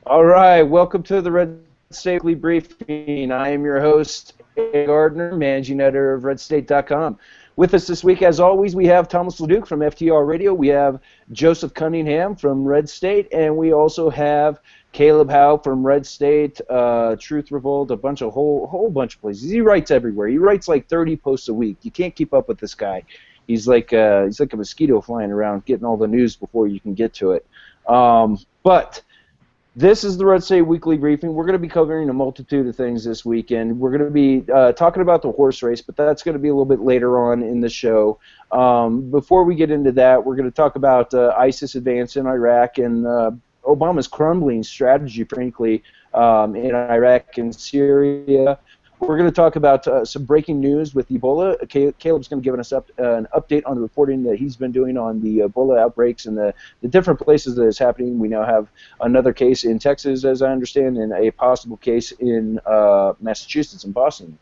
All right, welcome to the RedState Weekly Briefing. I am your host, Gardner, managing editor of RedState.com. With us this week, as always, we have Thomas LaDuke from FTR Radio. We have Joseph Cunningham from RedState, and we also have Caleb Howe from RedState, Truth Revolt, a whole bunch of places. He writes everywhere. He writes like 30 posts a week. You can't keep up with this guy. He's like a mosquito flying around, getting all the news before you can get to it. But this is the RedState Weekly Briefing. We're going to be covering a multitude of things this weekend. We're going to be talking about the horse race, but that's going to be a little bit later on in the show. Before we get into that, we're going to talk about ISIS advance in Iraq and Obama's crumbling strategy, frankly, in Iraq and Syria. We're going to talk about some breaking news with Ebola. Caleb's going to give us an update on the reporting that he's been doing on the Ebola outbreaks and the different places that it's happening. We now have another case in Texas, as I understand, and a possible case in Massachusetts and Boston.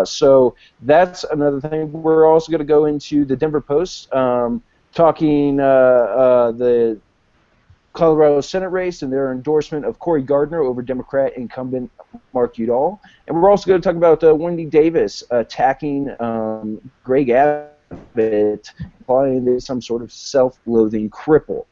So that's another thing. We're also going to go into the Denver Post, talking the Colorado Senate race and their endorsement of Cory Gardner over Democrat incumbent Mark Udall. And we're also going to talk about Wendy Davis attacking Greg Abbott, implying some sort of self-loathing cripple.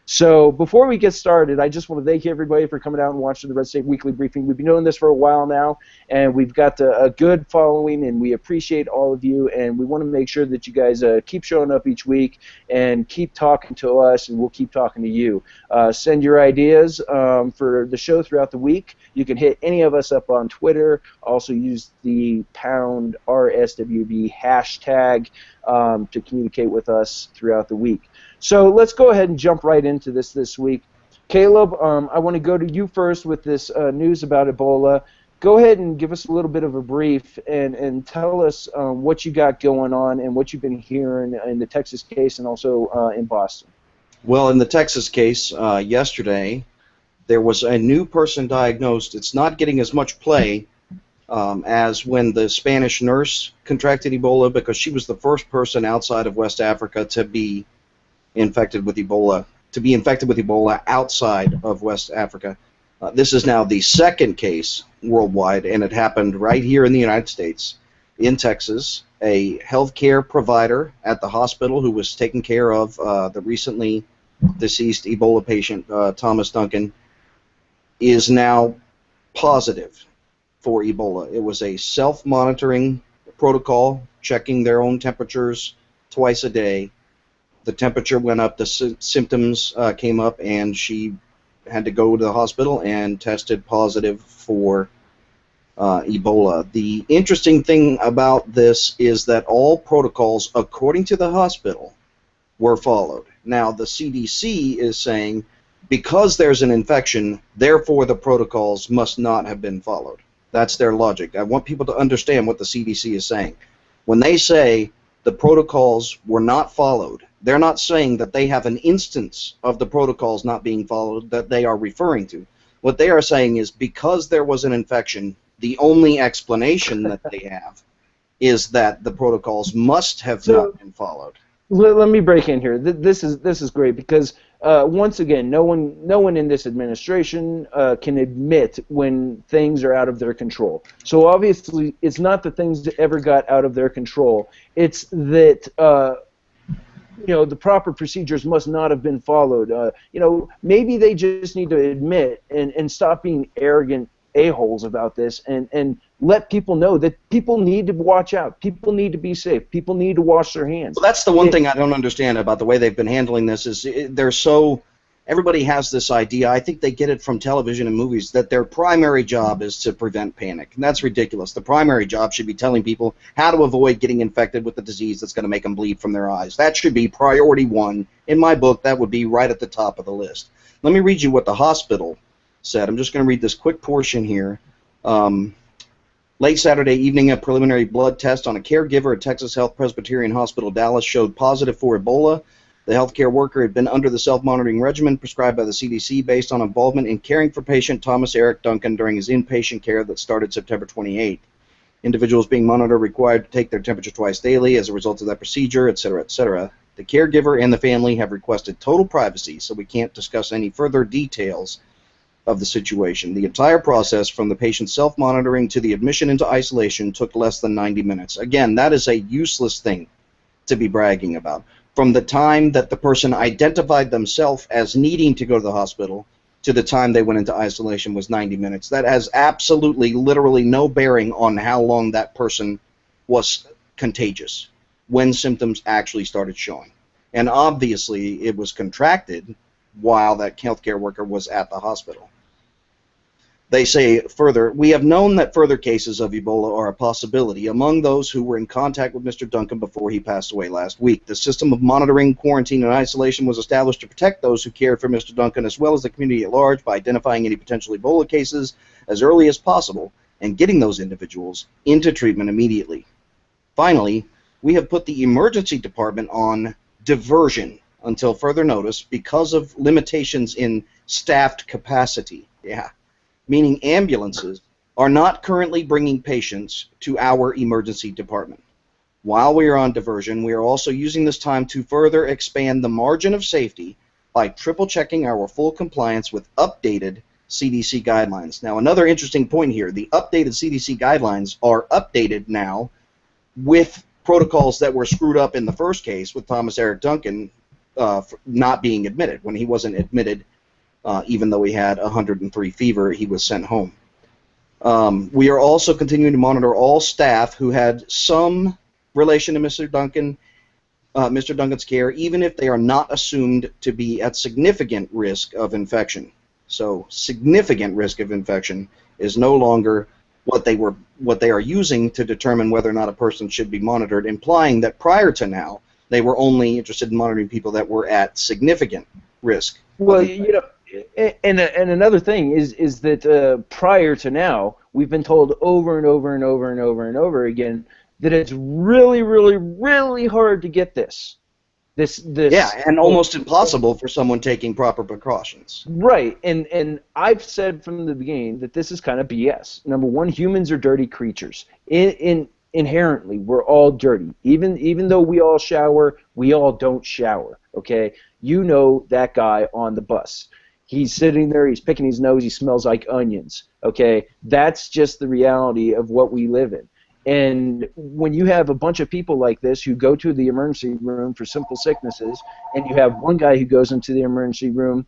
So before we get started, I just want to thank everybody for coming out and watching the RedState Weekly Briefing. We've been doing this for a while now, and we've got a good following, and we appreciate all of you, and we want to make sure that you guys keep showing up each week and keep talking to us, and we'll keep talking to you. Send your ideas for the show throughout the week. You can hit any of us up on Twitter. Also use the #RSWB hashtag to communicate with us throughout the week. So let's go ahead and jump right into this week. Caleb, I want to go to you first with this news about Ebola. Go ahead and give us a little bit of a brief and tell us what you got going on and what you've been hearing in the Texas case and also in Boston. Well, in the Texas case, yesterday, there was a new person diagnosed. It's not getting as much play as when the Spanish nurse contracted Ebola, because she was the first person outside of West Africa to be infected with Ebola, outside of West Africa. This is now the second case worldwide, and it happened right here in the United States, in Texas. A healthcare provider at the hospital who was taking care of the recently deceased Ebola patient, Thomas Duncan, is now positive for Ebola. It was a self-monitoring protocol, checking their own temperatures twice a day. The temperature went up, the symptoms came up, and she had to go to the hospital and tested positive for Ebola. The interesting thing about this is that all protocols, according to the hospital, were followed. Now, the CDC is saying because there's an infection, therefore the protocols must not have been followed. That's their logic. I want people to understand what the CDC is saying. When they say the protocols were not followed, they're not saying that they have an instance of the protocols not being followed that they are referring to. What they are saying is because there was an infection, the only explanation that they have is that the protocols must have not been followed. Let me break in here. This is great because once again, no one in this administration can admit when things are out of their control. So obviously, it's not that things ever got out of their control. It's that the proper procedures must not have been followed. Maybe they just need to admit and stop being arrogant a-holes about this and let people know that people need to watch out. People need to be safe. People need to wash their hands. Well, that's the one thing I don't understand about the way they've been handling this is they're so – everybody has this idea. I think they get it from television and movies that their primary job is to prevent panic. And that's ridiculous. The primary job should be telling people how to avoid getting infected with the disease that's going to make them bleed from their eyes. That should be priority one. In my book, that would be right at the top of the list. Let me read you what the hospital said. I'm just going to read this quick portion here. Late Saturday evening, a preliminary blood test on a caregiver at Texas Health Presbyterian Hospital, Dallas, showed positive for Ebola. The healthcare worker had been under the self-monitoring regimen prescribed by the CDC based on involvement in caring for patient Thomas Eric Duncan during his inpatient care that started September 28. Individuals being monitored required to take their temperature twice daily as a result of that procedure, etc., etc. The caregiver and the family have requested total privacy, so we can't discuss any further details of the situation. The entire process, from the patient's self-monitoring to the admission into isolation, took less than 90 minutes. Again, that is a useless thing to be bragging about. From the time that the person identified themselves as needing to go to the hospital to the time they went into isolation was 90 minutes. That has absolutely, literally no bearing on how long that person was contagious, when symptoms actually started showing. And obviously, it was contracted while that healthcare worker was at the hospital. They say further, we have known that further cases of Ebola are a possibility among those who were in contact with Mr. Duncan before he passed away last week. The system of monitoring, quarantine, and isolation was established to protect those who cared for Mr. Duncan as well as the community at large by identifying any potential Ebola cases as early as possible and getting those individuals into treatment immediately. Finally, we have put the emergency department on diversion until further notice because of limitations in staffed capacity. Yeah. Meaning ambulances are not currently bringing patients to our emergency department. While we are on diversion, we are also using this time to further expand the margin of safety by triple-checking our full compliance with updated CDC guidelines. Now, another interesting point here, the updated CDC guidelines are updated now with protocols that were screwed up in the first case with Thomas Eric Duncan not being admitted. When he wasn't admitted, even though he had 103 fever, he was sent home. We are also continuing to monitor all staff who had some relation to Mr. Duncan's care, even if they are not assumed to be at significant risk of infection. So significant risk of infection is no longer what they are using to determine whether or not a person should be monitored, implying that prior to now they were only interested in monitoring people that were at significant risk. Well, you know, and another thing is that prior to now, we've been told over and over and over and over and over again that it's really, really, really hard to get this. Yeah, and almost impossible for someone taking proper precautions. Right, and I've said from the beginning that this is kind of BS. Number one, humans are dirty creatures. Inherently, we're all dirty. Even though we all shower, we all don't shower. Okay, you know that guy on the bus. He's sitting there, he's picking his nose, he smells like onions. Okay, that's just the reality of what we live in. And when you have a bunch of people like this who go to the emergency room for simple sicknesses, and you have one guy who goes into the emergency room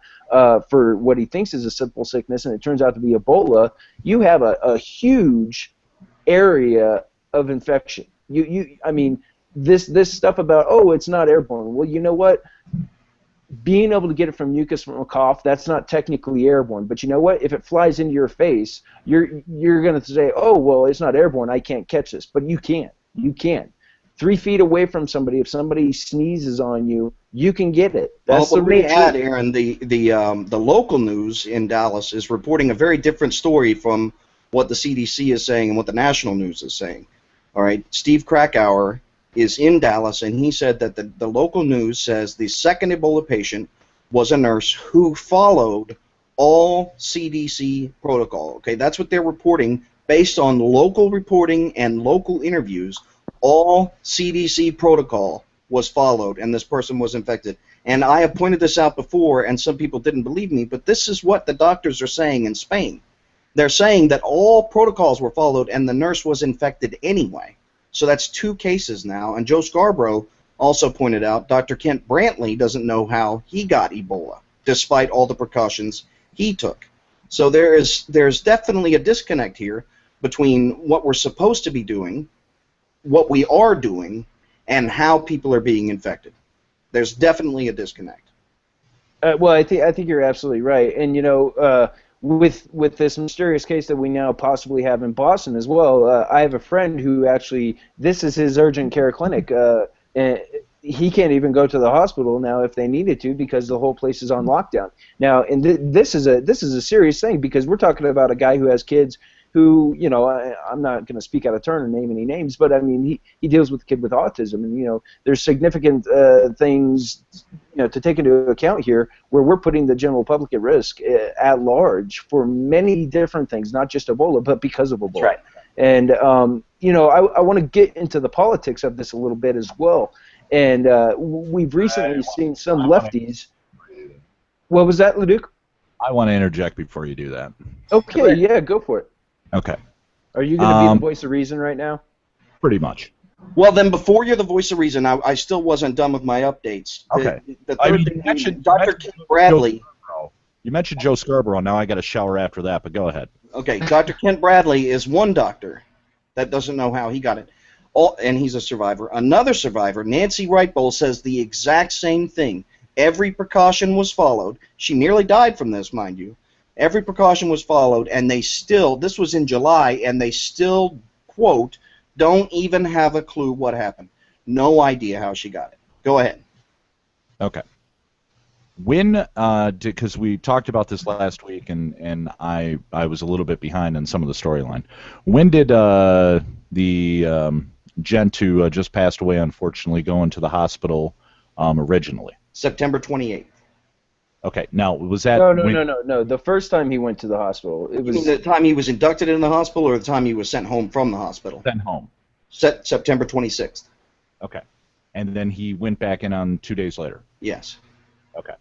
for what he thinks is a simple sickness, and it turns out to be Ebola, you have a huge area of infection. I mean, this stuff about, oh, it's not airborne. Well, you know what? Being able to get it from mucus from a cough, that's not technically airborne. But you know what? If it flies into your face, you're going to say, oh, well, it's not airborne. I can't catch this. But you can. You can. 3 feet away from somebody, if somebody sneezes on you, you can get it. That's well, we had, Aaron, the local news in Dallas is reporting a very different story from what the CDC is saying and what the national news is saying. All right, Steve Krakauer is in Dallas, and he said that the local news says the second Ebola patient was a nurse who followed all CDC protocol. Okay, that's what they're reporting based on local reporting and local interviews. All CDC protocol was followed, and this person was infected. And I have pointed this out before, and some people didn't believe me, but this is what the doctors are saying in Spain. They're saying that all protocols were followed, and the nurse was infected anyway. So that's 2 cases now, and Joe Scarborough also pointed out Dr. Kent Brantley doesn't know how he got Ebola, despite all the precautions he took. So there's definitely a disconnect here between what we're supposed to be doing, what we are doing, and how people are being infected. There's definitely a disconnect. Well, I think you're absolutely right, and you know, with this mysterious case that we now possibly have in Boston as well, I have a friend who actually, this is his urgent care clinic, and he can't even go to the hospital now if they needed to because the whole place is on lockdown. Now, and this is a serious thing because we're talking about a guy who has kids who, you know, I'm not going to speak out of turn and name any names, but I mean, he deals with a kid with autism, and you know, there's significant things, you know, to take into account here where we're putting the general public at risk at large for many different things, not just Ebola, but because of Ebola. That's right. And you know, I want to get into the politics of this a little bit as well. And we've recently seen some lefties. What was that, LaDuke? I want to interject before you do that. Okay, yeah, go for it. Okay. Are you going to be the voice of reason right now? Pretty much. Well, then, before you're the voice of reason, I still wasn't done with my updates. Okay. The third thing, Dr. Ken Bradley. You mentioned Joe Scarborough. Now I got a shower after that, but go ahead. Okay, Dr. Kent Bradley is one doctor that doesn't know how he got it, and he's a survivor. Another survivor, Nancy Wrightbowl, says the exact same thing. Every precaution was followed. She nearly died from this, mind you. Every precaution was followed, and they still, this was in July, and they still, quote, don't even have a clue what happened. No idea how she got it. Go ahead. Okay. When, because we talked about this last week, and I was a little bit behind on some of the storyline. When did the gent who just passed away, unfortunately, go into the hospital originally? September 28th. Okay. Now, was that... No. The first time he went to the hospital, it was... You mean the time he was inducted in the hospital or the time he was sent home from the hospital? Sent home. September 26th. Okay. And then he went back in on 2 days later? Yes. Okay.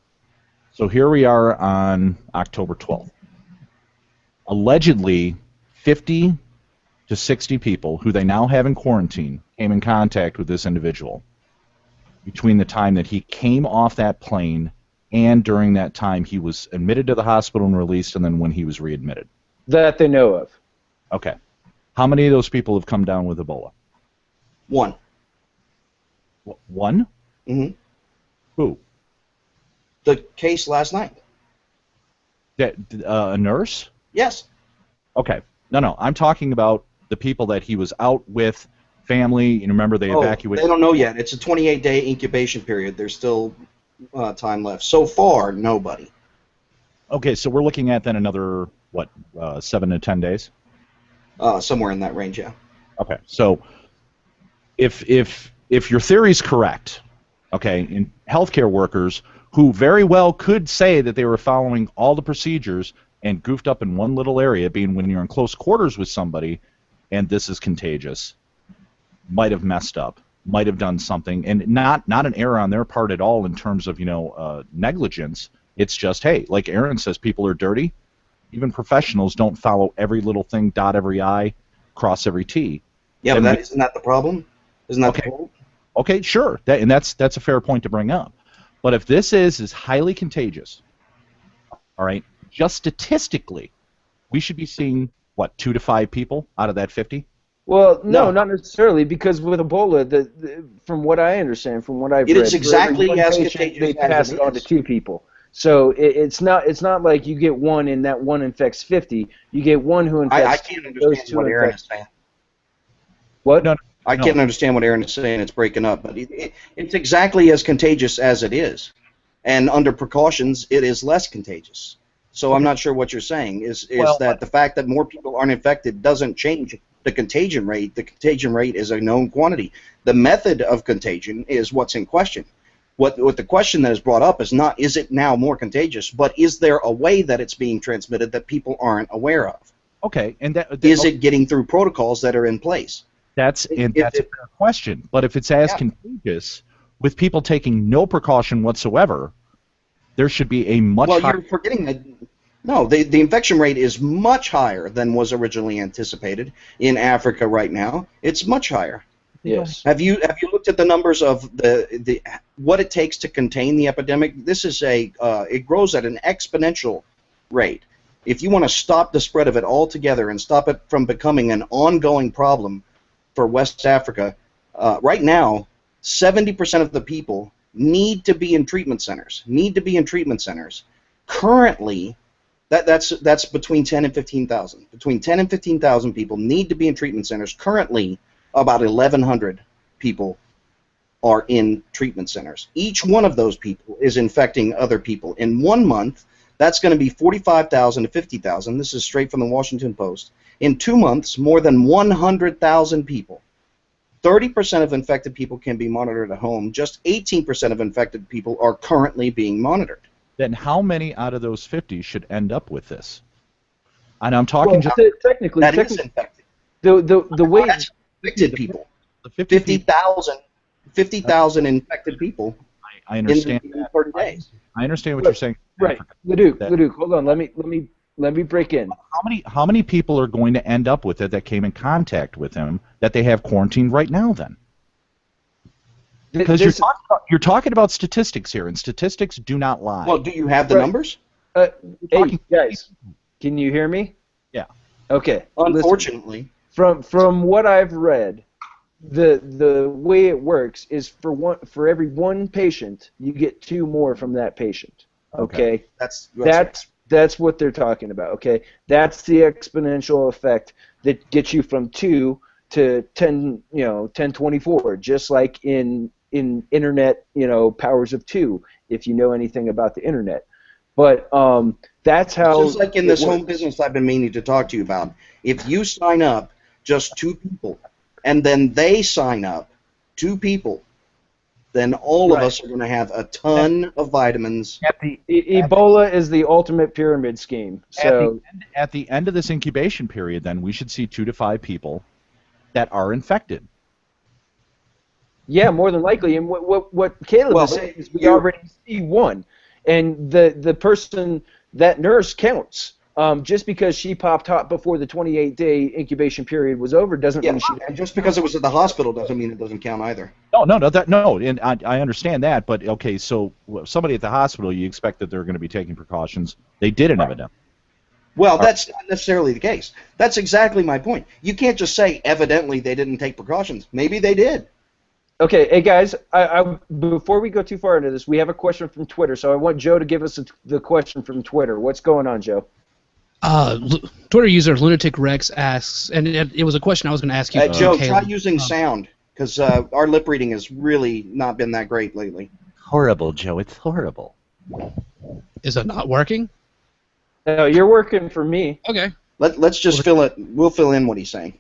So here we are on October 12th. Allegedly, 50 to 60 people who they now have in quarantine came in contact with this individual between the time that he came off that plane and during that time he was admitted to the hospital and released, and then when he was readmitted. That they know of. Okay. How many of those people have come down with Ebola? One. One? Mm-hmm. Who? The case last night. A nurse? Yes. Okay. No. I'm talking about the people that he was out with, family. You remember they evacuated? They don't know yet. It's a 28-day incubation period. There's still time left. So far, nobody. Okay, so we're looking at then another, 7 to 10 days? Somewhere in that range, yeah. Okay, so if your theory's correct, okay, in healthcare workers who very well could say that they were following all the procedures and goofed up in one little area, being when you're in close quarters with somebody and this is contagious, might have messed up, might have done something, and not an error on their part at all in terms of negligence. It's just, hey, like Aaron says, people are dirty. Even professionals don't follow every little thing, dot every I, cross every T. Yeah, but isn't that the problem? Isn't that the problem? Okay, sure, that's a fair point to bring up. But if this is highly contagious, all right, just statistically, we should be seeing, 2 to 5 people out of that 50? Well, no, not necessarily, because with Ebola, from what I understand, from what I've read, it is exactly as patient, contagious they pass it on to 2 people. So it's not like you get one and that one infects 50. You get one who infects. I can't understand what Aaron is saying. What? No. I can't understand what Aaron is saying. It's breaking up, but it's exactly as contagious as it is, and under precautions, it is less contagious. So I'm not sure what you're saying is that the fact that more people aren't infected doesn't change the contagion rate. The contagion rate is a known quantity. The method of contagion is what's in question. What the question that is brought up is not is it now more contagious, but is there a way that it's being transmitted that people aren't aware of? Okay, and is it getting through protocols that are in place? That's a fair question. But if it's as contagious, with people taking no precaution whatsoever, there should be a much higher... Well, you're forgetting that... No, the infection rate is much higher than was originally anticipated in Africa right now. It's much higher. Yes. Have you looked at the numbers of the what it takes to contain the epidemic? This is it grows at an exponential rate. If you want to stop the spread of it altogether and stop it from becoming an ongoing problem for West Africa, right now, 70% of the people need to be in treatment centers. Currently, that's between 10 and 15,000. Between 10 and 15,000 people need to be in treatment centers. Currently, about 1,100 people are in treatment centers. Each one of those people is infecting other people. In 1 month, that's going to be 45,000 to 50,000. This is straight from the Washington Post. In 2 months, more than 100,000 people. 30% of infected people can be monitored at home. Just 18% of infected people are currently being monitored. Then how many out of those 50 should end up with this? And I'm talking technically. That is infected. The way that's infected people. The 50,000 50,000 infected people. I understand in that. 30 days. I understand what you're saying. Right, LaDuke, hold on. Let me break in. How many people are going to end up with it that came in contact with him that they have quarantined right now? Then, because you're talking about statistics here, and statistics do not lie. Well, do you have the numbers? Hey guys, can you hear me? Yeah. Okay. Unfortunately, from what I've read, the way it works is for every one patient, you get 2 more from that patient. Okay. That's what they're talking about. Okay. That's the exponential effect that gets you from 2 to 10. 1024. Just like in internet, powers of 2. If you know anything about the internet. But that's how. Just like in this home business I've been meaning to talk to you about. If you sign up just 2 people, and then they sign up 2 people, then all of us are going to have a ton of vitamins. Ebola is the ultimate pyramid scheme. So at the end of this incubation period, then we should see 2 to 5 people that are infected. Yeah, more than likely. And what Caleb is saying is we already see 1. And the person, that nurse counts. Just because she popped hot before the 28-day incubation period was over doesn't mean she. And just because it was at the hospital doesn't mean it doesn't count either. No, and I understand that, but okay, so somebody at the hospital, you expect that they're going to be taking precautions. They didn't, evidently. Well, that's not necessarily the case. That's exactly my point. You can't just say evidently they didn't take precautions. Maybe they did. Okay, hey guys, before we go too far into this, we have a question from Twitter, so I want Joe to give us the question from Twitter. What's going on, Joe? Twitter user Lunatic Rex asks, and it was a question I was going to ask you. Joe, try using sound, because our lip reading has really not been that great lately. Horrible, Joe. It's horrible. Is it not working? No, you're working for me. Okay. Let's just fill it. We'll fill in what he's saying.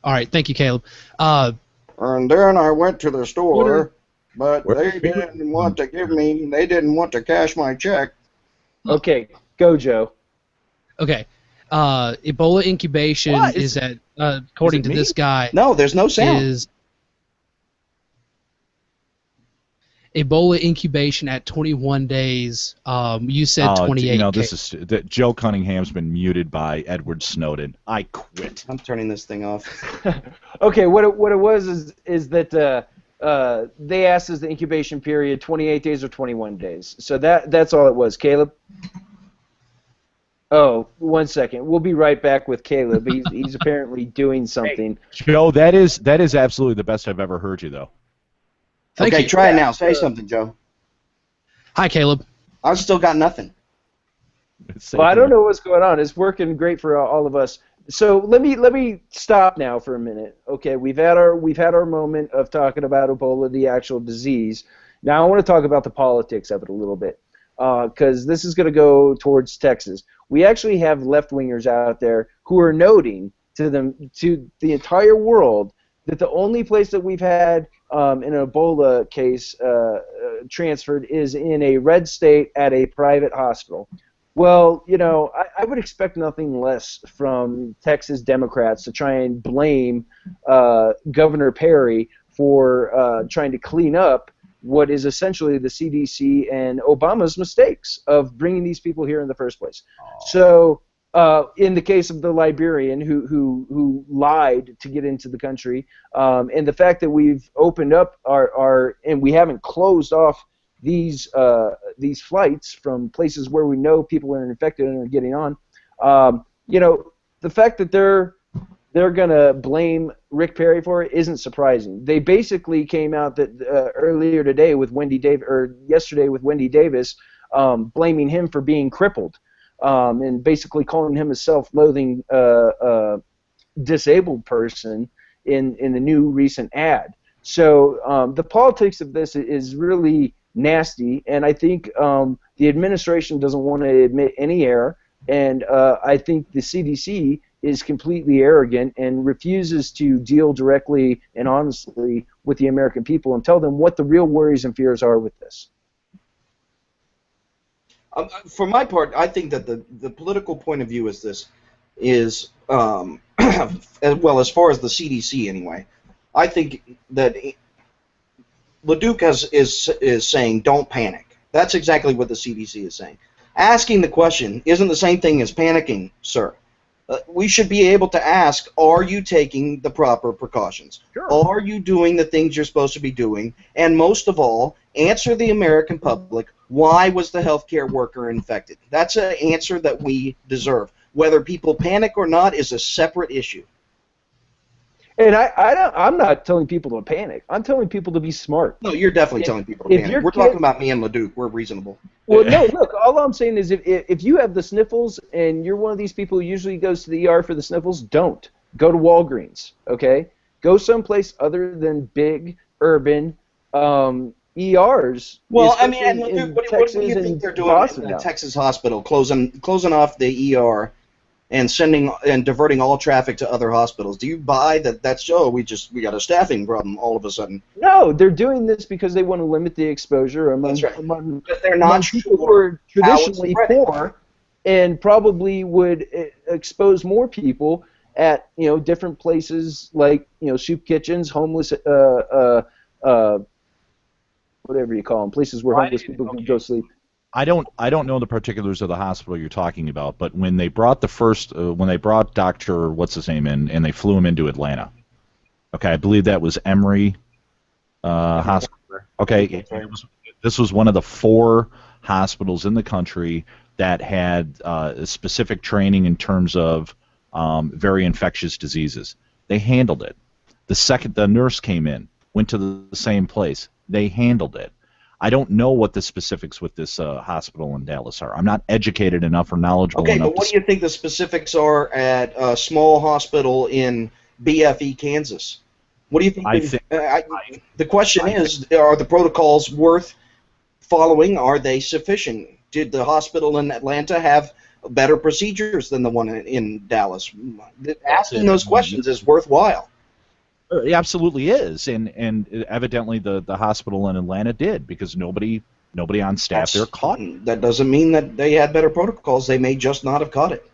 All right. Thank you, Caleb. And then I went to the store, but they didn't want to give me. They didn't want to cash my check. Okay, go, Joe. Okay. Ebola incubation is at, according to this guy. No, there's no sound. Ebola incubation at 21 days. You said 28. This is Joe Cunningham's been muted by Edward Snowden. I quit. I'm turning this thing off. Okay, what it was is that they asked us the incubation period 28 days or 21 days. So that's all it was. Caleb. Oh, 1 second. We'll be right back with Caleb. He's apparently doing something. Joe, that is absolutely the best I've ever heard you, though. Thank you. Try it now. Say something, Joe. Hi, Caleb. I've still got nothing. Well, I don't know what's going on. It's working great for all of us. So let me stop now for a minute. Okay, we've had our moment of talking about Ebola, the actual disease. Now I want to talk about the politics of it a little bit, because this is going to go towards Texas. We actually have left-wingers out there who are noting to the entire world that the only place that we've had an Ebola case transferred is in a red state at a private hospital. Well, I would expect nothing less from Texas Democrats to try and blame Governor Perry for trying to clean up what is essentially the CDC and Obama's mistakes of bringing these people here in the first place. So in the case of the Liberian who lied to get into the country, and the fact that we've opened up and we haven't closed off these flights from places where we know people are infected and are getting on, the fact that they're going to blame Rick Perry for it isn't surprising. They basically came out that earlier today with Wendy Davis, or yesterday with Wendy Davis, blaming him for being crippled, and basically calling him a self-loathing disabled person in the new recent ad. So the politics of this is really nasty, and I think the administration doesn't want to admit any error, and I think the CDC is completely arrogant and refuses to deal directly and honestly with the American people and tell them what the real worries and fears are with this. For my part, I think that the political point of view is this, well, as far as the CDC anyway, I think that LaDuke is saying don't panic. That's exactly what the CDC is saying. Asking the question isn't the same thing as panicking, sir. We should be able to ask, are you taking the proper precautions? Sure. Are you doing the things you're supposed to be doing? And most of all, answer the American public, why was the healthcare worker infected? That's an answer that we deserve. Whether people panic or not is a separate issue. And I'm not telling people to panic. I'm telling people to be smart. No, you're definitely telling people to panic. We're talking about me and LaDuke. We're reasonable. Well, no, look, all I'm saying is if you have the sniffles and you're one of these people who usually goes to the ER for the sniffles, don't. Go to Walgreens, okay? Go someplace other than big, urban ERs. Well, I mean, and LaDuke, what do you think they're doing in the Texas hospital, closing off the ER and diverting all traffic to other hospitals? Do you buy that? We got a staffing problem all of a sudden? No, they're doing this because they want to limit the exposure among but they're not people who are traditionally poor and probably would expose more people at different places like soup kitchens, homeless whatever you call them, places where homeless people can go sleep. I don't know the particulars of the hospital you're talking about, but when they brought Dr. what's his name in, and they flew him into Atlanta. Okay, I believe that was Emory Hospital. Okay, this was one of the 4 hospitals in the country that had specific training in terms of very infectious diseases. They handled it. The second the nurse came in, went to the same place. They handled it. I don't know what the specifics with this hospital in Dallas are. I'm not educated enough or knowledgeable enough. Okay, but what do you think the specifics are at a small hospital in BFE, Kansas? What do you think? The question is, are the protocols worth following? Are they sufficient? Did the hospital in Atlanta have better procedures than the one in Dallas? Asking those questions is worthwhile. It absolutely is, and evidently the hospital in Atlanta did, because nobody on staff there caught it. That doesn't mean that they had better protocols. They may just not have caught it.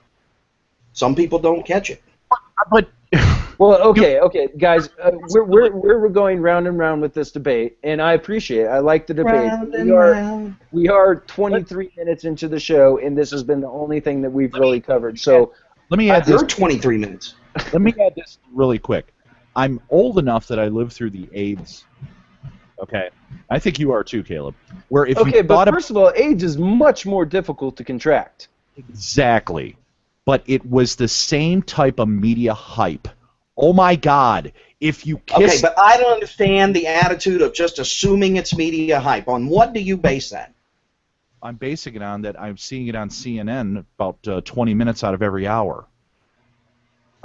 Some people don't catch it. But well, okay, guys, we're going round and round with this debate, and I appreciate it. I like the debate. We are 23 minutes into the show, and this has been the only thing that we've really covered. So let me add this. You're 23 minutes. Let me add this really quick. I'm old enough that I lived through the AIDS. Okay, I think you are too, Caleb. Where if but first of all, AIDS is much more difficult to contract. Exactly, but it was the same type of media hype. Oh my God! If you kiss. Okay, but I don't understand the attitude of just assuming it's media hype. On what do you base that? I'm basing it on that I'm seeing it on CNN about 20 minutes out of every hour.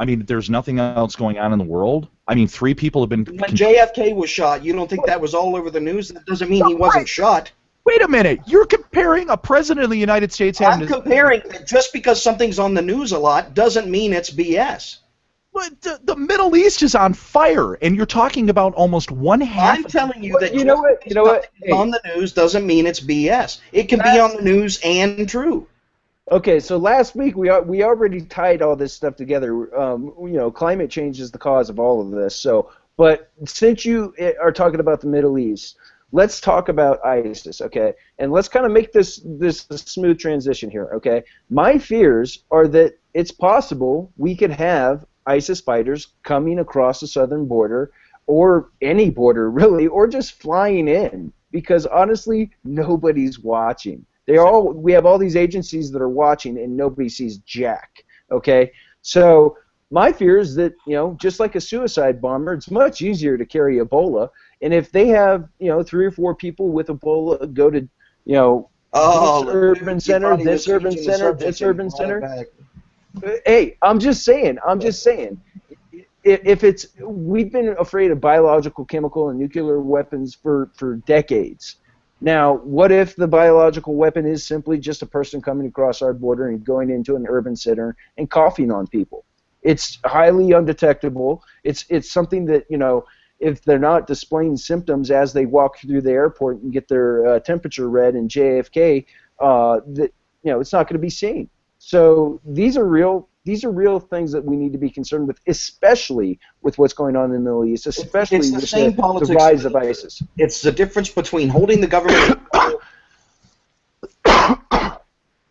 I mean, there's nothing else going on in the world. I mean, 3 people have been... When JFK was shot, you don't think that was all over the news? That doesn't mean he wasn't shot. Wait a minute. You're comparing a president of the United States having... I'm comparing that just because something's on the news a lot doesn't mean it's BS. But the Middle East is on fire, and you're talking about almost one half... I'm telling you that on the news doesn't mean it's BS. It can be on the news and true. Okay, so last week we already tied all this stuff together. Climate change is the cause of all of this. So, but since you are talking about the Middle East, let's talk about ISIS, okay? And let's kind of make this a smooth transition here, okay? My fears are that it's possible we could have ISIS fighters coming across the southern border, or any border really, or just flying in, because honestly, nobody's watching. We have all these agencies that are watching, and nobody sees jack. Okay, so my fear is that just like a suicide bomber, it's much easier to carry Ebola. And if they have 3 or 4 people with Ebola go to this urban center, this urban center, this urban center. Hey, I'm just saying. If we've been afraid of biological, chemical, and nuclear weapons for decades. Now, what if the biological weapon is simply just a person coming across our border and going into an urban center and coughing on people? It's highly undetectable. It's something that, if they're not displaying symptoms as they walk through the airport and get their temperature read in JFK, it's not going to be seen. So these are real These are real things that we need to be concerned with, especially with what's going on in the Middle East, especially with the rise of ISIS. It's the difference between holding the government...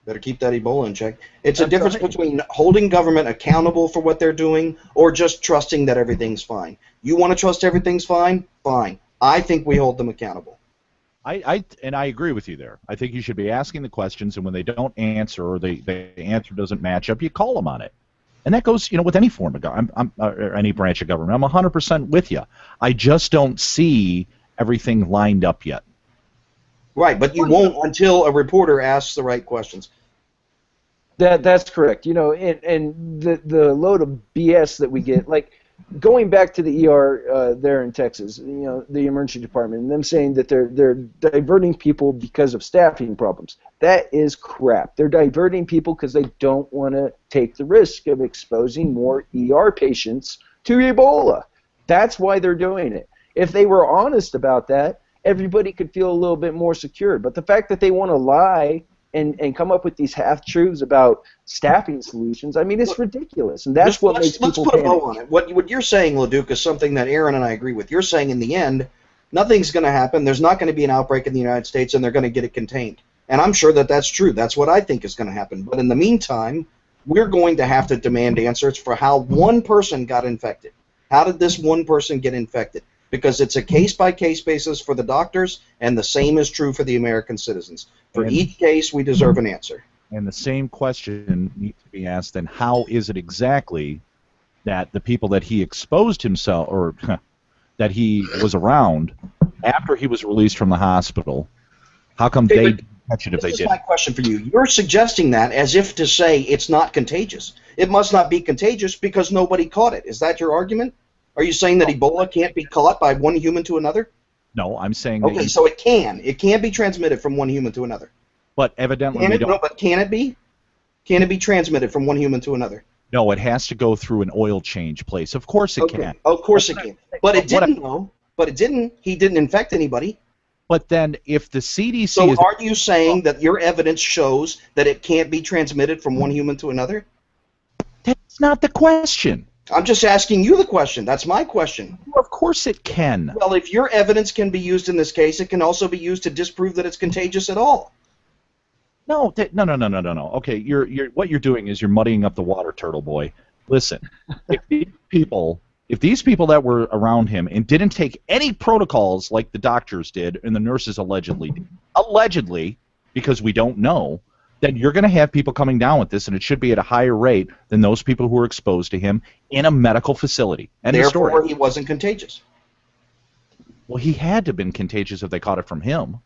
Better keep that Ebola in check. It's a difference between holding government accountable for what they're doing or just trusting that everything's fine. You want to trust everything's fine? Fine. I think we hold them accountable. I agree with you there. I think you should be asking the questions, and when they don't answer or the answer doesn't match up, you call them on it. And that goes, with any form of government, or any branch of government. I'm 100% with you. I just don't see everything lined up yet. Right, but you won't until a reporter asks the right questions. That's correct. And the load of BS that we get, like going back to the ER there in Texas, the emergency department, and them saying that they're diverting people because of staffing problems. That is crap. They're diverting people because they don't want to take the risk of exposing more ER patients to Ebola. That's why they're doing it. If they were honest about that, everybody could feel a little bit more secure. But the fact that they want to lie and come up with these half-truths about staffing solutions, I mean, it's ridiculous. And that's what makes people panic. Let's put a bow on it. What you're saying, LaDuke, is something that Aaron and I agree with. You're saying in the end, nothing's going to happen. There's not going to be an outbreak in the United States, and they're going to get it contained. And I'm sure that that's true. That's what I think is going to happen. But in the meantime, we're going to have to demand answers for how one person got infected. How did this one person get infected? Because it's a case-by-case basis for the doctors, and the same is true for the American citizens. For each case, we deserve an answer. And the same question needs to be asked, then how is it exactly that the people that he exposed himself, or that he was around after he was released from the hospital, how come they didn't catch it if they did? This is my question for you. You're suggesting that as if to say it's not contagious. It must not be contagious because nobody caught it. Is that your argument? Are you saying that Ebola can't be caught by one human to another? No, I'm saying that... Okay, so it can. It can be transmitted from one human to another. But evidently but can it be? Can it be transmitted from one human to another? No, it has to go through an oil change place. Of course it can. Of course it can. But it didn't, though. But it didn't. He didn't infect anybody. But then if the CDC... So are you saying that your evidence shows that it can't be transmitted from one human to another? That's not the question. I'm just asking you the question. That's my question. Well, of course it can. Well, if your evidence can be used in this case, it can also be used to disprove that it's contagious at all. No. Okay, what you're doing is you're muddying up the water, turtle boy. Listen, if these people that were around him and didn't take any protocols like the doctors did and the nurses allegedly did, because we don't know, then you're going to have people coming down with this, and it should be at a higher rate than those people who were exposed to him in a medical facility. And therefore, he wasn't contagious. Well, he had to have been contagious if they caught it from him.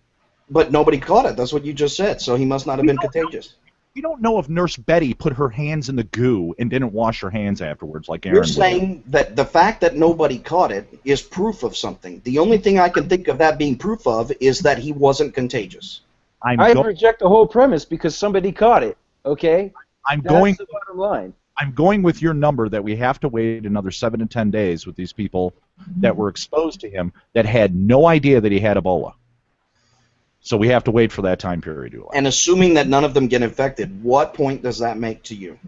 But nobody caught it. That's what you just said. So he must not have been contagious. We don't know if Nurse Betty put her hands in the goo and didn't wash her hands afterwards like Aaron You're saying that the fact that nobody caught it is proof of something. The only thing I can think of that being proof of is that he wasn't contagious. I reject the whole premise because somebody caught it, okay? That's the bottom line. I'm going with your number that we have to wait another 7 to 10 days with these people that were exposed to him that had no idea that he had Ebola. So we have to wait for that time period to elapse. And assuming that none of them get infected, what point does that make to you?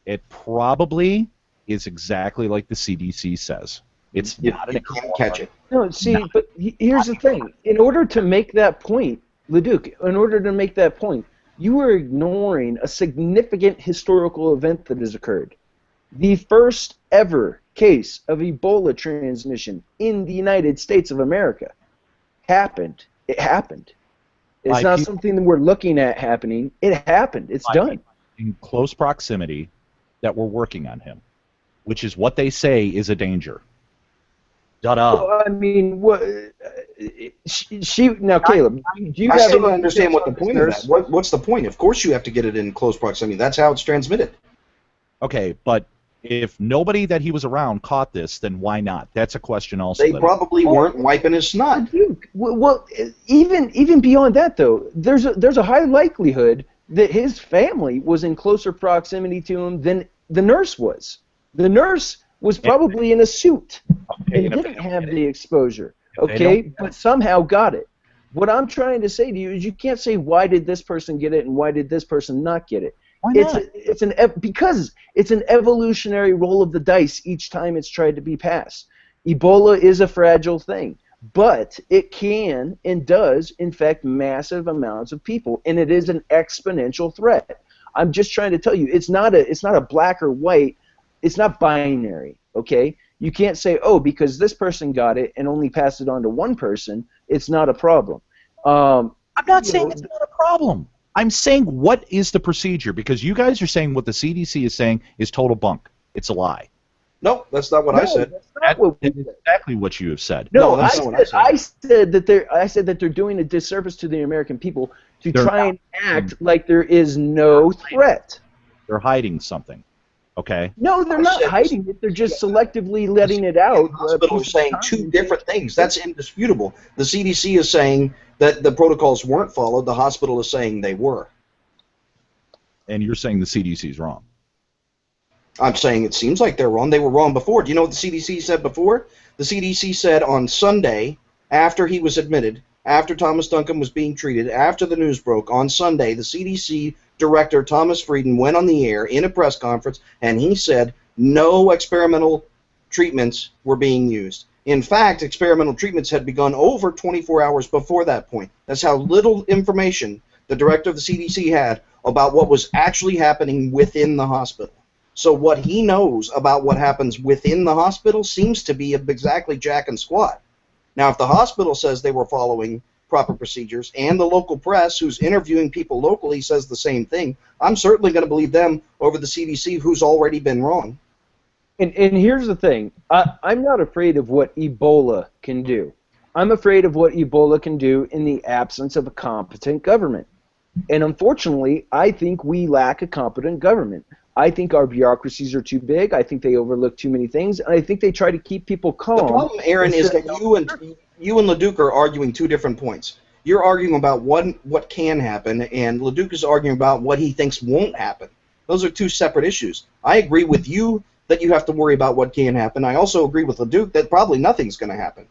It probably is exactly like the CDC says. It's not you can't catch it. No, see, but here's the thing. In order to make that point, LaDuke, in order to make that point, you are ignoring a significant historical event that has occurred. The first ever case of Ebola transmission in the United States of America happened. It happened. It's not something that we're looking at happening. It happened. It's done. In close proximity that we're working on him, which is what they say is a danger. Well, I mean, what? Now, Caleb, do you I still don't understand what the point is. What's the point? Of course you have to get it in close proximity. That's how it's transmitted. Okay, but if nobody that he was around caught this, then why not? That's a question also. They probably weren't wiping his snot. Well, even beyond that, though, there's a high likelihood that his family was in closer proximity to him than the nurse was. The nurse was probably in a suit and didn't have the exposure, okay, but somehow got it. What I'm trying to say to you is you can't say why did this person get it and why did this person not get it. Why not? Because it's an evolutionary roll of the dice each time it's tried to be passed. Ebola is a fragile thing, but it can and does infect massive amounts of people, and it is an exponential threat. I'm just trying to tell you, it's not a black or white. It's not binary. Okay, you can't say, oh, because this person got it and only passed it on to one person, it's not a problem. I'm not saying it's not a problem. I'm saying what is the procedure, because you guys are saying what the CDC is saying is total bunk. It's a lie. Nope, that's not what I said. That's exactly what you have said. No, I said that they're doing a disservice to the American people to try and act like there is no threat. They're hiding something. Okay. No, they're not hiding it. They're just selectively letting it out. The hospital is saying two different things. That's indisputable. The CDC is saying that the protocols weren't followed. The hospital is saying they were. And you're saying the CDC is wrong. I'm saying it seems like they're wrong. They were wrong before. Do you know what the CDC said before? The CDC said on Sunday, after he was admitted, after Thomas Duncan was being treated, after the news broke, on Sunday, the CDC director, Thomas Frieden, went on the air in a press conference, and he said no experimental treatments were being used. In fact, experimental treatments had begun over 24 hours before that point. That's how little information the director of the CDC had about what was actually happening within the hospital. So what he knows about what happens within the hospital seems to be exactly jack and squat. Now, if the hospital says they were following proper procedures and the local press who's interviewing people locally says the same thing, I'm certainly going to believe them over the CDC, who's already been wrong. And here's the thing. I'm not afraid of what Ebola can do. I'm afraid of what Ebola can do in the absence of a competent government. And unfortunately, I think we lack a competent government. I think our bureaucracies are too big. I think they overlook too many things. And I think they try to keep people calm. The problem, Aaron, is that you and LaDuke are arguing two different points. You're arguing about what can happen, and LaDuke is arguing about what he thinks won't happen. Those are two separate issues. I agree with you that you have to worry about what can happen. I also agree with LaDuke that probably nothing's going to happen.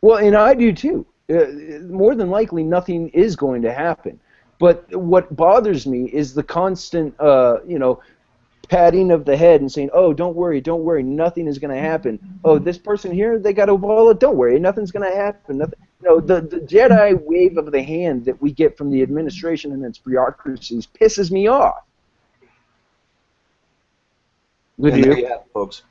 Well, and I do too. More than likely, nothing is going to happen. But what bothers me is the constant, patting of the head and saying, oh, don't worry, nothing is going to happen. Oh, this person here, they got Ebola, don't worry, nothing's going to happen. Nothing. The Jedi wave of the hand that we get from the administration and its bureaucracies pisses me off. And there you have it, folks.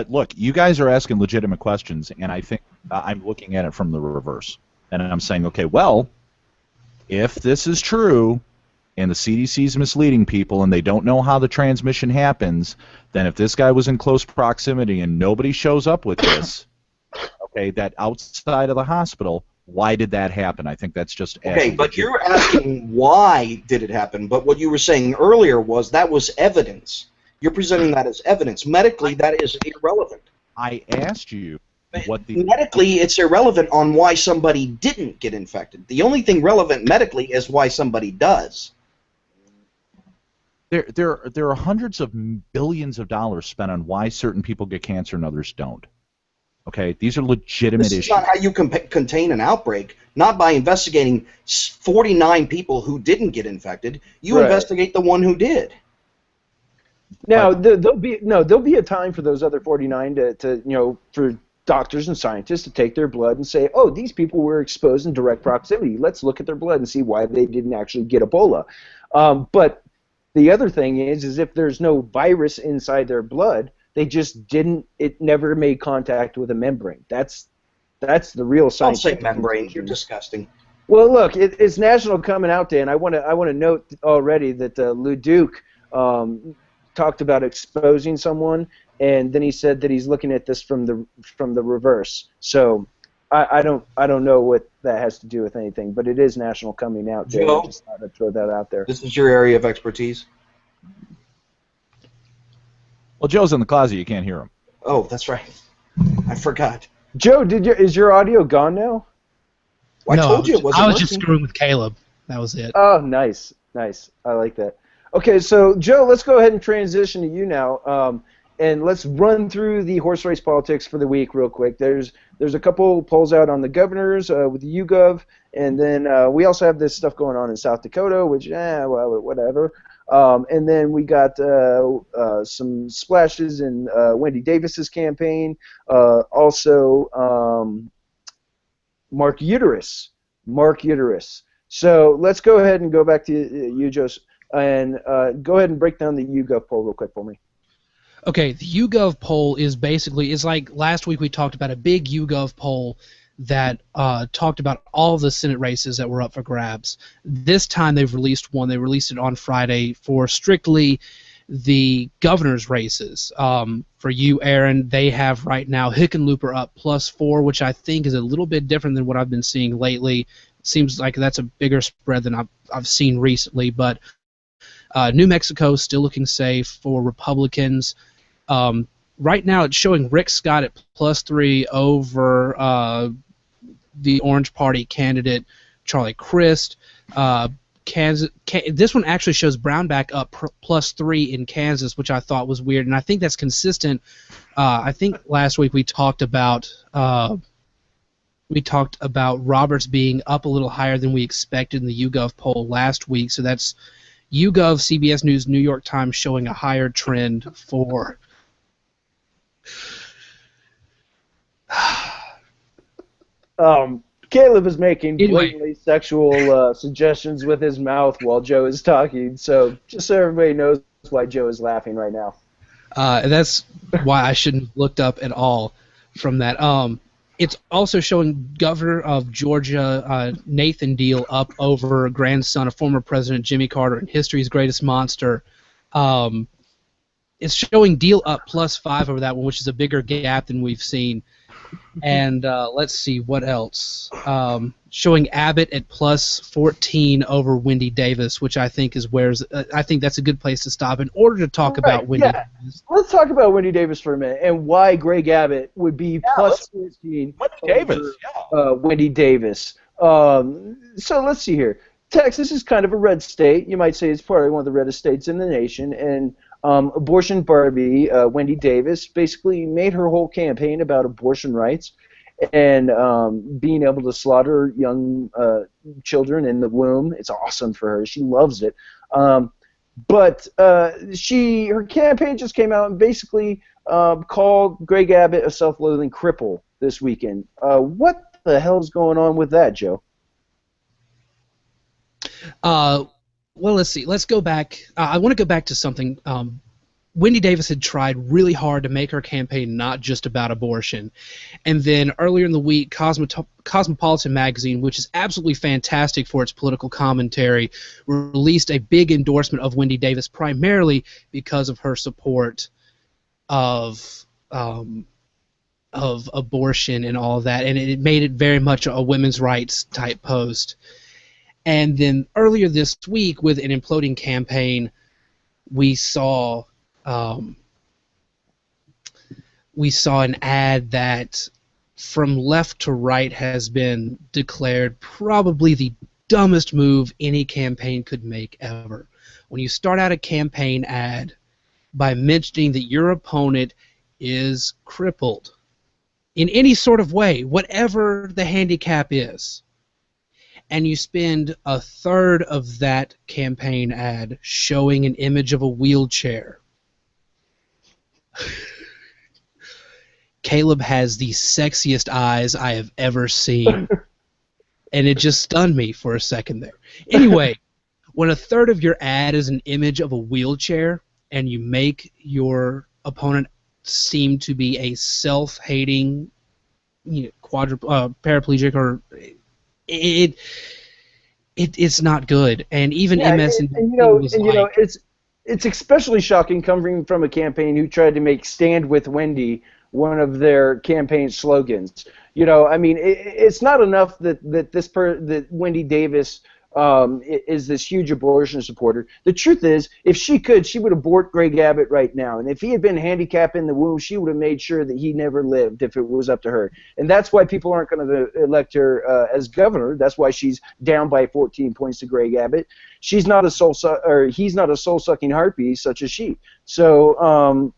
Look, you guys are asking legitimate questions, and I think I'm looking at it from the reverse. And I'm saying, okay, well, if this is true, and the CDC is misleading people and they don't know how the transmission happens, then if this guy was in close proximity and nobody shows up with this, okay, that outside of the hospital, why did that happen? I think that's just okay, but you're asking why did it happen, but what you were saying earlier was that was evidence. You're presenting that as evidence. Medically, that is irrelevant. I asked you what the... Medically, it's irrelevant on why somebody didn't get infected. The only thing relevant medically is why somebody does. There are hundreds of billions of dollars spent on why certain people get cancer and others don't. Okay, these are legitimate issues. This is not how you contain an outbreak. Not by investigating 49 people who didn't get infected. You investigate the one who did. Now there'll be a time for those other 49 for doctors and scientists to take their blood and say, oh, these people were exposed in direct proximity. Let's look at their blood and see why they didn't actually get Ebola. But the other thing is if there's no virus inside their blood, they just didn't. It never made contact with a membrane. That's the real scientific. Don't say membrane. You're disgusting. Well, look, it's National Coming Out Day, and I want to note already that LaDuke talked about exposing someone, and then he said that he's looking at this from the reverse. So I don't know what that has to do with anything, but it is National Coming Out Day. Joe, I just thought I'd throw that out there. This is your area of expertise. Well, Joe's in the closet. You can't hear him. Oh, that's right. I forgot. Joe, is your audio gone now? Well, I told you it wasn't I was working. just screwing with Caleb. That was it. Oh, nice. I like that. Okay, so Joe, let's go ahead and transition to you now. And let's run through the horse race politics for the week real quick. There's a couple polls out on the governors with the YouGov, and then we also have this stuff going on in South Dakota, which, well, whatever. And then we got some splashes in Wendy Davis's campaign. Also, Mark Uterus. So let's go ahead and go back to you, Joseph, and go ahead and break down the YouGov poll real quick for me. Okay, the YouGov poll is like last week we talked about a big YouGov poll that talked about all the Senate races that were up for grabs. This time they've released one. They released it on Friday for strictly the governor's races. For you, Aaron, they have right now Hickenlooper up +4, which I think is a little bit different than what I've been seeing lately. Seems like that's a bigger spread than I've seen recently, but New Mexico still looking safe for Republicans. Right now it's showing Rick Scott at +3 over the Orange Party candidate Charlie Crist. This one actually shows Brownback up +3 in Kansas, which I thought was weird, and I think that's consistent. I think last week we talked about Roberts being up a little higher than we expected in the YouGov poll last week, so that's YouGov, CBS News, New York Times showing a higher trend for Caleb is making blatantly sexual suggestions with his mouth while Joe is talking, so just so everybody knows why Joe is laughing right now. That's why I shouldn't have looked up at all from that. It's also showing Governor of Georgia Nathan Deal up over grandson of former President Jimmy Carter and history's greatest monster. It's showing Deal up +5 over that one, which is a bigger gap than we've seen. And let's see what else. Showing Abbott at +14 over Wendy Davis, which I think is I think that's a good place to stop in order to talk about Wendy Davis. Let's talk about Wendy Davis for a minute and why Greg Abbott would be +14 Wendy Davis. So let's see here. Texas is kind of a red state. You might say it's probably one of the reddest states in the nation, and abortion Barbie, Wendy Davis, basically made her whole campaign about abortion rights and being able to slaughter young children in the womb. It's awesome for her. She loves it. But her campaign just came out and basically called Greg Abbott a self-loathing cripple this weekend. What the hell is going on with that, Joe? Well, let's see. Let's go back. I want to go back to something. Wendy Davis had tried really hard to make her campaign not just about abortion. And then earlier in the week, Cosmopolitan magazine, which is absolutely fantastic for its political commentary, released a big endorsement of Wendy Davis primarily because of her support of abortion and all of that. And it made it very much a women's rights type post. And then earlier this week, with an imploding campaign, we saw an ad that from left to right has been declared probably the dumbest move any campaign could make ever. When you start out a campaign ad by mentioning that your opponent is crippled in any sort of way, whatever the handicap is, and you spend a third of that campaign ad showing an image of a wheelchair. Caleb has the sexiest eyes I have ever seen, and it just stunned me for a second there. Anyway, when a third of your ad is an image of a wheelchair and you make your opponent seem to be a self-hating paraplegic or... It's not good, and even MSNBC it's especially shocking coming from a campaign who tried to make "Stand with Wendy" one of their campaign slogans. It's not enough that Wendy Davis is this huge abortion supporter. The truth is, if she could, she would abort Greg Abbott right now. And if he had been handicapped in the womb, she would have made sure that he never lived if it was up to her. And that's why people aren't going to elect her as governor. That's why she's down by 14 points to Greg Abbott. He's not a soul-sucking harpy such as she. So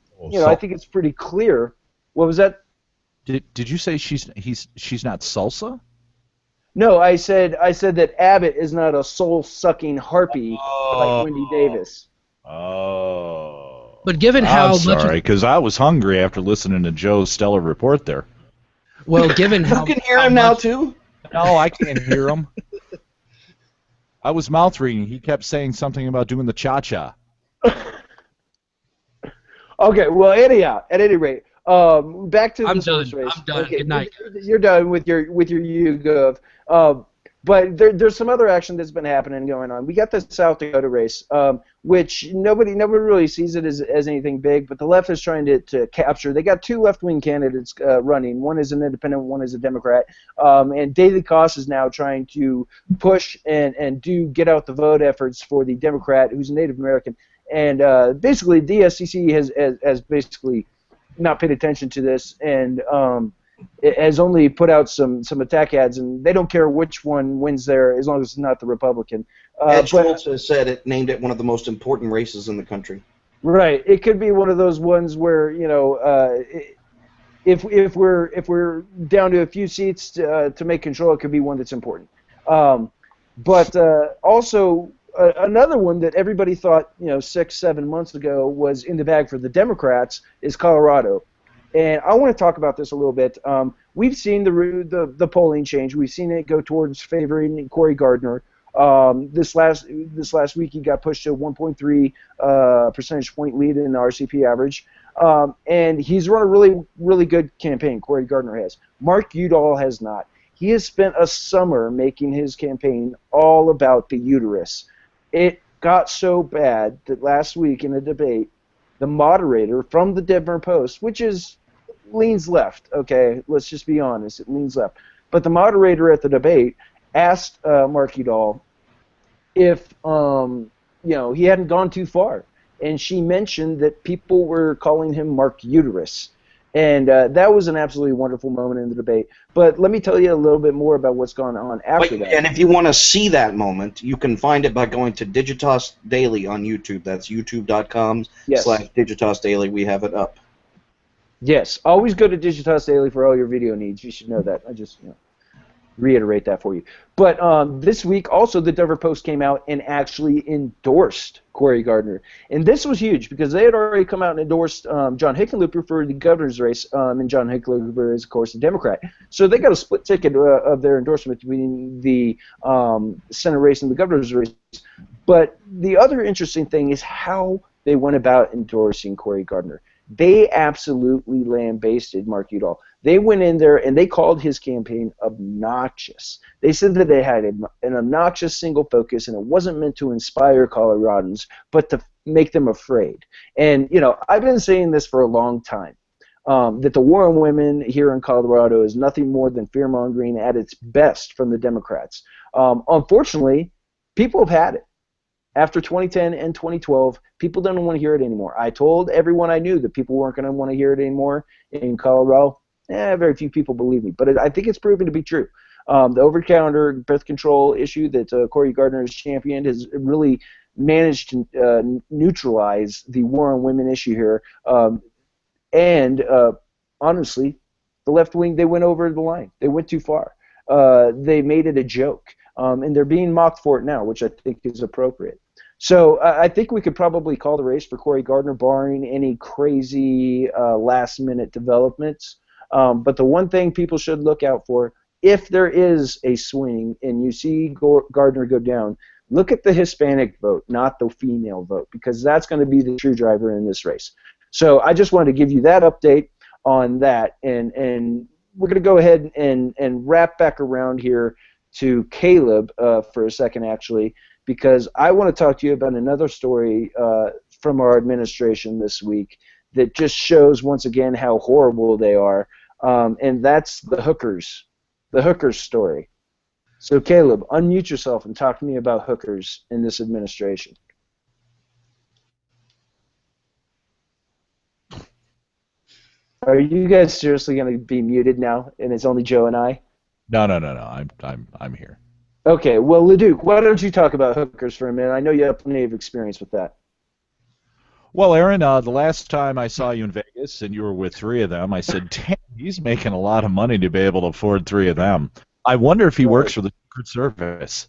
I think it's pretty clear. What was that? Did you say she's not salsa? No, I said that Abbott is not a soul-sucking harpy like Wendy Davis. Oh. But given how I'm sorry, because I was hungry after listening to Joe's stellar report there. Well, given how you can hear him now too. No, I can't hear him. I was mouth reading. He kept saying something about doing the cha-cha. Okay, well, anyhow, at any rate, back to I'm the done. race. I'm done. Okay, Good night. You're done with your YouGov. But there's some other action that's been happening going on. We got the South Dakota race, which nobody really sees it as anything big, but the left is trying to capture. They got two left-wing candidates running. One is an independent, one is a Democrat. And Daley Koss is now trying to push and do get out the vote efforts for the Democrat, who's a Native American. And basically, the SEC has basically not paid attention to this, and it has only put out some attack ads, and they don't care which one wins there as long as it's not the Republican. Ed Schultz has said it, named it one of the most important races in the country. Right. It could be one of those ones where if we're down to a few seats to make control, it could be one that's important. But also another one that everybody thought 6-7 months ago was in the bag for the Democrats is Colorado. And I want to talk about this a little bit. We've seen the polling change. We've seen it go towards favoring Cory Gardner. This last week, he got pushed to a 1.3 percentage point lead in the RCP average. And he's run a really good campaign, Cory Gardner has. Mark Udall has not. He has spent a summer making his campaign all about the uterus. It got so bad that last week in a debate, the moderator from the Denver Post, which leans left, okay, let's just be honest, it leans left. But the moderator at the debate asked Mark Udall if he hadn't gone too far, and she mentioned that people were calling him Mark Uterus. And that was an absolutely wonderful moment in the debate. But let me tell you a little bit more about what's gone on after that. And if you want to see that moment, you can find it by going to Digitas Daily on YouTube. That's youtube.com/Digitas Daily. We have it up. Yes. Always go to Digitas Daily for all your video needs. You should know that. I just reiterate that for you. But this week, also, the Denver Post came out and actually endorsed Cory Gardner. And this was huge because they had already come out and endorsed John Hickenlooper for the governor's race, and John Hickenlooper is, of course, a Democrat. So they got a split ticket of their endorsement between the Senate race and the governor's race. But the other interesting thing is how they went about endorsing Cory Gardner. They absolutely lambasted Mark Udall. They went in there and they called his campaign obnoxious. They said that they had an obnoxious single focus, and it wasn't meant to inspire Coloradans, but to make them afraid. And, I've been saying this for a long time, that the war on women here in Colorado is nothing more than fear-mongering at its best from the Democrats. Unfortunately, people have had it. After 2010 and 2012, people don't want to hear it anymore. I told everyone I knew that people weren't going to want to hear it anymore in Colorado. Very few people believe me, but I think it's proven to be true. The over-the-counter birth control issue that Cory Gardner has championed has really managed to neutralize the war on women issue here. And honestly, the left wing, they went over the line. They went too far. They made it a joke. And they're being mocked for it now, which I think is appropriate. So I think we could probably call the race for Cory Gardner, barring any crazy last-minute developments. But the one thing people should look out for, if there is a swing and you see Gardner go down, look at the Hispanic vote, not the female vote, because that's going to be the true driver in this race. So I just wanted to give you that update on that, and we're going to go ahead and wrap back around here to Caleb for a second, actually, because I want to talk to you about another story from our administration this week that just shows once again how horrible they are, and that's the hookers story. So Caleb, unmute yourself and talk to me about hookers in this administration. Are you guys seriously going to be muted now, and it's only Joe and I? No. I'm here. Okay, well, LaDuke, why don't you talk about hookers for a minute? I know you have plenty of experience with that. Well, Aaron, the last time I saw you in Vegas and you were with three of them, I said, damn, he's making a lot of money to be able to afford three of them. I wonder if he works for the Secret Service.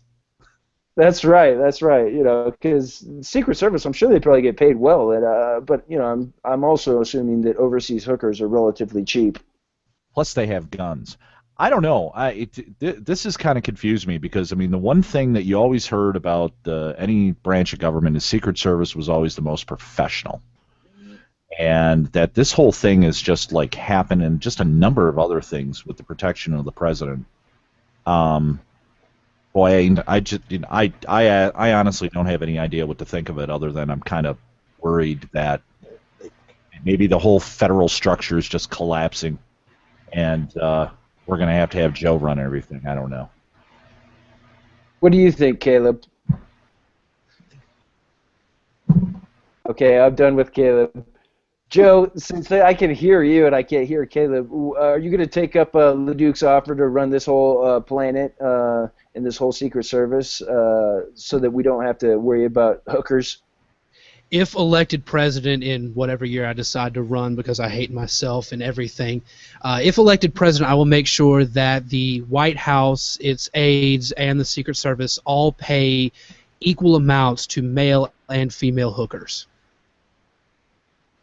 That's right. That's right. You know, because Secret Service, I'm sure they probably get paid well. But you know, I'm also assuming that overseas hookers are relatively cheap. Plus, they have guns. I don't know. This has kind of confused me because, I mean, the one thing that you always heard about any branch of government is Secret Service was always the most professional. And that this whole thing is just like happened and just a number of other things with the protection of the president. Boy, I honestly don't have any idea what to think of it other than I'm kind of worried that maybe the whole federal structure is just collapsing and we're going to have Joe run everything. I don't know. What do you think, Caleb? Okay, I'm done with Caleb. Joe, since I can hear you and I can't hear Caleb, are you going to take up LaDuke's offer to run this whole planet and this whole Secret Service so that we don't have to worry about hookers? If elected president in whatever year I decide to run, because I hate myself and everything, if elected president, I will make sure that the White House, its aides, and the Secret Service all pay equal amounts to male and female hookers.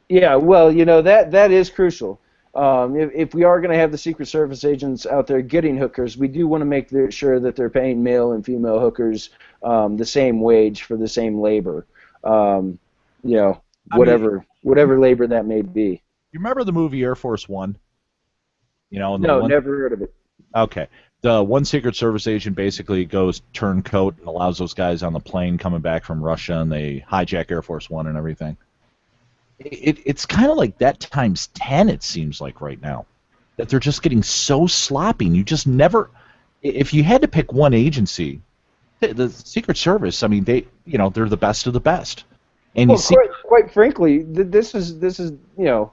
Yeah, well, you know, that is crucial. If we are going to have the Secret Service agents out there getting hookers, we do want to make sure that they're paying male and female hookers the same wage for the same labor. You know, whatever labor that may be. You remember the movie Air Force One? You know, no, never heard of it. Okay. The one Secret Service agent basically goes turncoat and allows those guys on the plane coming back from Russia, and they hijack Air Force One and everything. It's kind of like that times 10, it seems like right now. That they're just getting so sloppy. You just never... If you had to pick one agency, the Secret Service, I mean, they're the best of the best. And well, quite frankly, this is you know,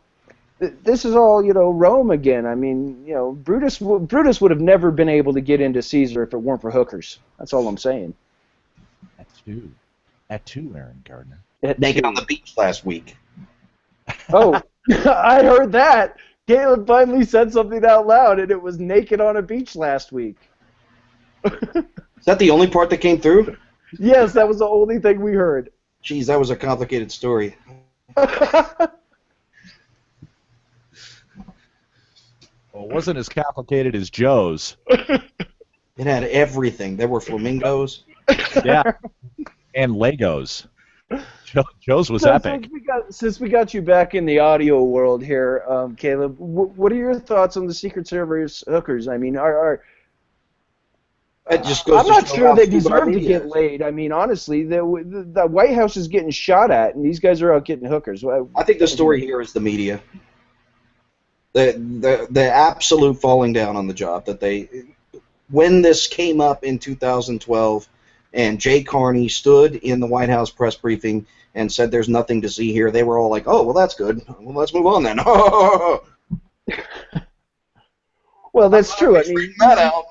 this is all, you know, Rome again. I mean, you know, Brutus would have never been able to get into Caesar if it weren't for hookers. That's all I'm saying. At two, Aaron Gardner. Naked on the beach last week. Oh, I heard that. Caleb finally said something out loud, and it was naked on a beach last week. Is that the only part that came through? Yes, that was the only thing we heard. Jeez, that was a complicated story. Well, it wasn't as complicated as Joe's. It had everything. There were flamingos. Yeah, and Legos. Joe's was epic. Since we got you back in the audio world here, Caleb, what are your thoughts on the Secret Service hookers? I mean, it just goes I'm not sure they deserve to get laid. I mean, honestly, the White House is getting shot at, and these guys are out getting hookers. I think the story here is the media. The absolute falling down on the job that when this came up in 2012, and Jay Carney stood in the White House press briefing and said there's nothing to see here, they were all like, oh, well, that's good. Well, let's move on then. Well, that's true. I mean, that out.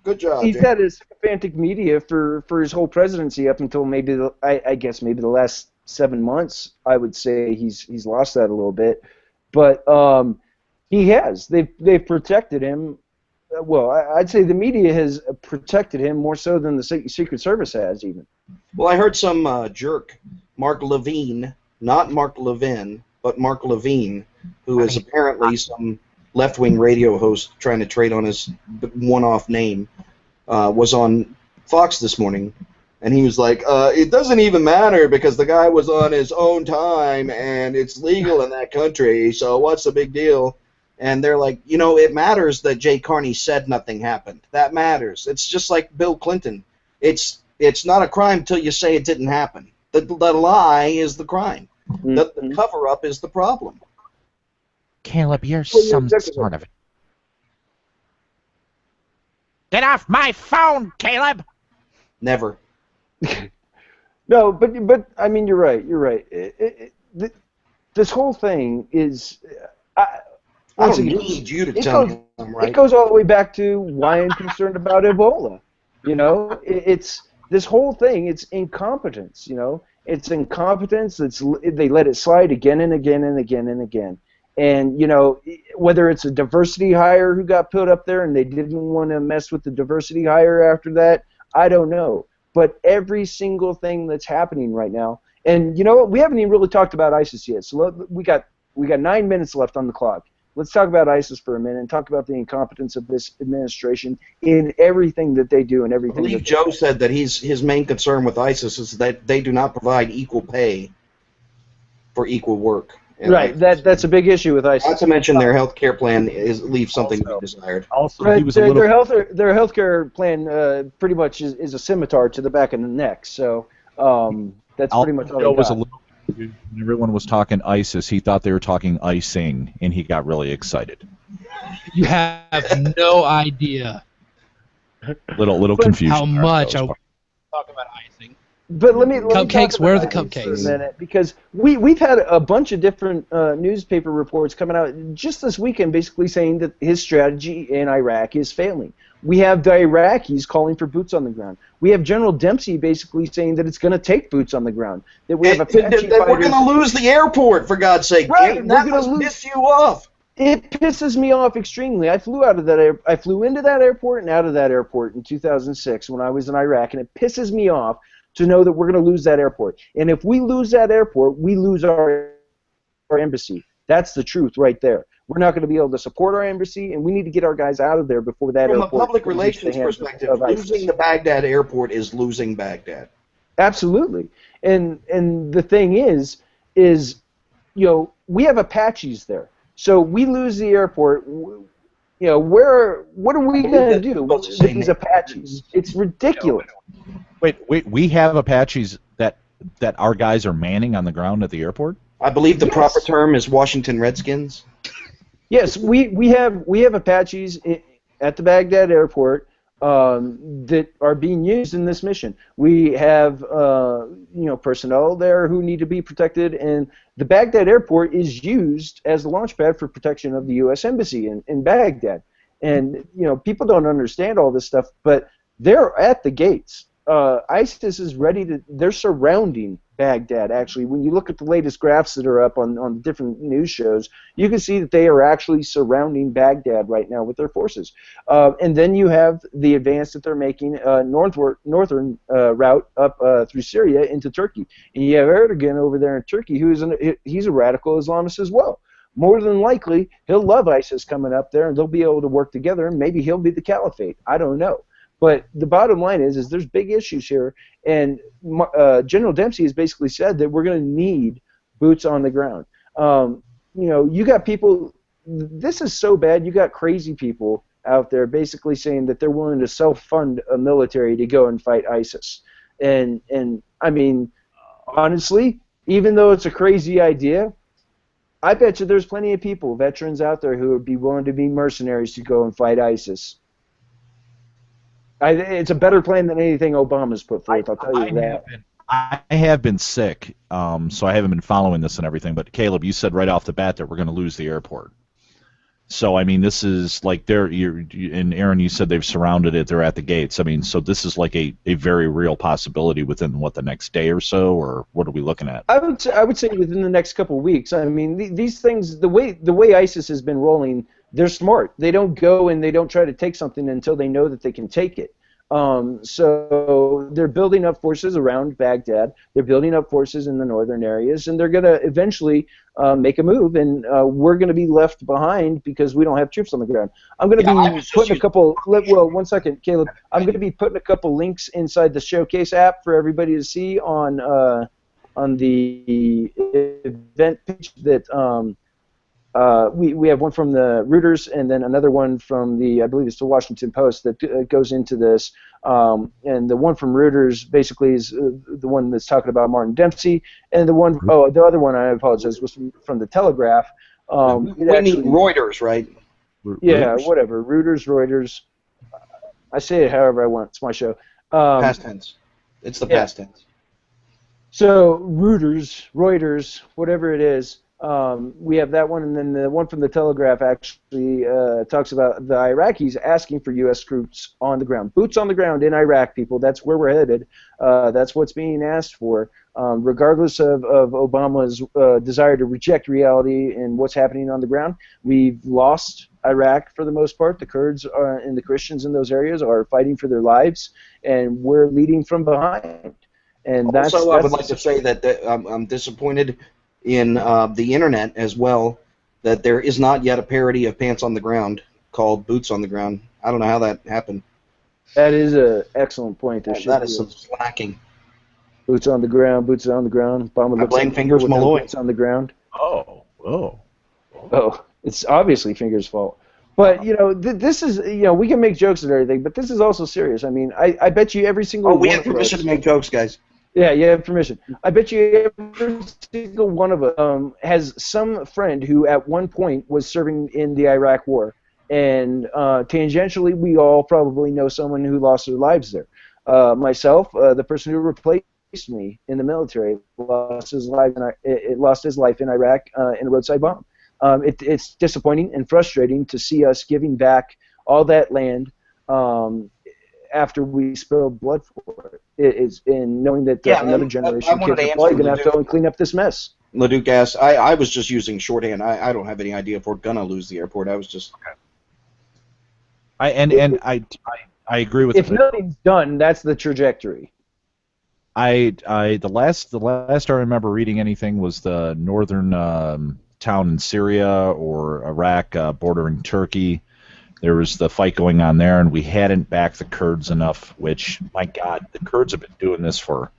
Good job. He's had his sycophantic media for his whole presidency up until maybe I guess maybe the last 7 months. I would say he's lost that a little bit, but he has. They've protected him. Well, I'd say the media has protected him more so than the Secret Service has, even. Well, I heard some jerk, Mark Levine, not Mark Levin, but Mark Levine, who is apparently some left-wing radio host trying to trade on his one-off name, was on Fox this morning, and he was like, it doesn't even matter because the guy was on his own time, and it's legal in that country, so what's the big deal? And they're like, you know, it matters that Jay Carney said nothing happened. That matters. It's just like Bill Clinton. It's not a crime till you say it didn't happen. The lie is the crime. Mm-hmm. The cover-up is the sort of... Get off my phone, Caleb! Never. No, but I mean, you're right. You're right. This whole thing is... I don't need you to tell me I'm right. It goes all the way back to why I'm concerned about Ebola. You know, it's this whole thing, it's incompetence, you know. It's incompetence. They let it slide again and again and again and again. And, you know, whether it's a diversity hire who got put up there and they didn't want to mess with the diversity hire after that, I don't know. But every single thing that's happening right now, and you know what, we haven't even really talked about ISIS yet. So we got 9 minutes left on the clock. Let's talk about ISIS for a minute and talk about the incompetence of this administration in everything that they do and everything. I believe Joe said that his main concern with ISIS is that they do not provide equal pay for equal work. Right, that's a big issue with ISIS. Not to mention their health care plan leaves something to be desired. Also, right, he was their health care plan pretty much is a scimitar to the back of the neck. So that's pretty much all Joe they was got. a little confused when everyone was talking ISIS. He thought they were talking icing, and he got really excited. You have no idea Little confusion. how much I talk about icing. But let me Cupcakes, talk where are the about ISIS cupcakes? for a minute, because we've had a bunch of different newspaper reports coming out just this weekend basically saying that his strategy in Iraq is failing. We have the Iraqis calling for boots on the ground. We have General Dempsey basically saying that it's going to take boots on the ground. That we have Apache we're fighters. going to lose the airport, for God's sake. Right, Damn, we're that gonna must lose- piss you off. It pisses me off extremely. I flew into that airport and out of that airport in 2006 when I was in Iraq, and it pisses me off to know that we're going to lose that airport. And if we lose that airport, we lose our embassy. That's the truth right there. We're not going to be able to support our embassy, and we need to get our guys out of there before that airport. From a public relations perspective, losing the Baghdad airport is losing Baghdad. Absolutely. And the thing is, you know, we have Apaches there. So we lose the airport. You know, what are we going to do with these Apaches? It's ridiculous. Wait, we have Apaches that our guys are manning on the ground at the airport? I believe the proper term is Washington Redskins. Yes, we have Apaches at the Baghdad airport that are being used in this mission. We have you know, personnel there who need to be protected, and the Baghdad airport is used as the launch pad for protection of the U.S. Embassy in Baghdad. And you know, people don't understand all this stuff, but they're at the gates. ISIS is ready to. They're surrounding Baghdad. Actually, when you look at the latest graphs that are up on different news shows, you can see that they are actually surrounding Baghdad right now with their forces. And then you have the advance that they're making northern route up through Syria into Turkey. And you have Erdogan over there in Turkey, he's a radical Islamist as well. More than likely, he'll love ISIS coming up there, and they'll be able to work together, and maybe he'll be the caliphate. I don't know. But the bottom line is there's big issues here, and General Dempsey has basically said that we're going to need boots on the ground. You know, you got people. This is so bad. You got crazy people out there basically saying that they're willing to self-fund a military to go and fight ISIS. And I mean, honestly, even though it's a crazy idea, I bet you there's plenty of people, veterans out there, who would be willing to be mercenaries to go and fight ISIS. It's a better plan than anything Obama's put forth, I'll tell you that. I have been sick, so I haven't been following this and everything, but Caleb, you said right off the bat that we're going to lose the airport. So, I mean, this is like and Aaron, you said they've surrounded it, they're at the gates. I mean, so this is like a very real possibility within, what, the next day or so, or what are we looking at? I would say within the next couple of weeks. I mean, these things, the way ISIS has been rolling, they're smart. They don't go and they don't try to take something until they know that they can take it. So they're building up forces around Baghdad. They're building up forces in the northern areas, and they're going to eventually make a move, and we're going to be left behind because we don't have troops on the ground. I'm going to be putting a couple. Well, one second, Caleb. I'm going to be putting a couple links inside the Showcase app for everybody to see on the event page that. We have one from the Reuters and then another one from I believe it's the Washington Post that goes into this. And the one from Reuters basically is the one that's talking about Martin Dempsey, and the other one, I apologize, was from the Telegraph. We need Reuters, right? Yeah, whatever. Reuters. I say it however I want. It's my show. Past tense. It's the past tense. So Reuters, whatever it is. We have that one, and then the one from the Telegraph actually talks about the Iraqis asking for U.S. troops on the ground. Boots on the ground in Iraq, people. That's where we're headed. That's what's being asked for. Regardless of Obama's desire to reject reality and what's happening on the ground, we've lost Iraq for the most part. The Kurds and the Christians in those areas are fighting for their lives, and we're leading from behind. And I would like to say that I'm disappointed in the internet as well, that there is not yet a parody of Pants on the Ground called Boots on the Ground. I don't know how that happened. That is an excellent point. That is some slacking. Boots on the ground, boots on the ground. Obama I blame Fingers Malloy. Boots on the ground. Oh. Oh, it's obviously Fingers' fault. But, this is, we can make jokes and everything, but this is also serious. I mean, I bet you every single one we have permission to make jokes, guys. Yeah, you have permission. I bet you every single one of us has some friend who at one point was serving in the Iraq War. And tangentially, we all probably know someone who lost their lives there. Myself, the person who replaced me in the military, lost his life in Iraq in a roadside bomb. It's disappointing and frustrating to see us giving back all that land after we spilled blood for it. It's in knowing that another generation of kids are probably going to have to go and clean up this mess. LaDuke asked, I was just using shorthand. I don't have any idea if we're going to lose the airport. I was just... I agree with. If nothing's done, that's the trajectory. The last I remember reading anything was the northern town in Syria or Iraq bordering Turkey. There was the fight going on there, and we hadn't backed the Kurds enough. Which, my God, the Kurds have been doing this for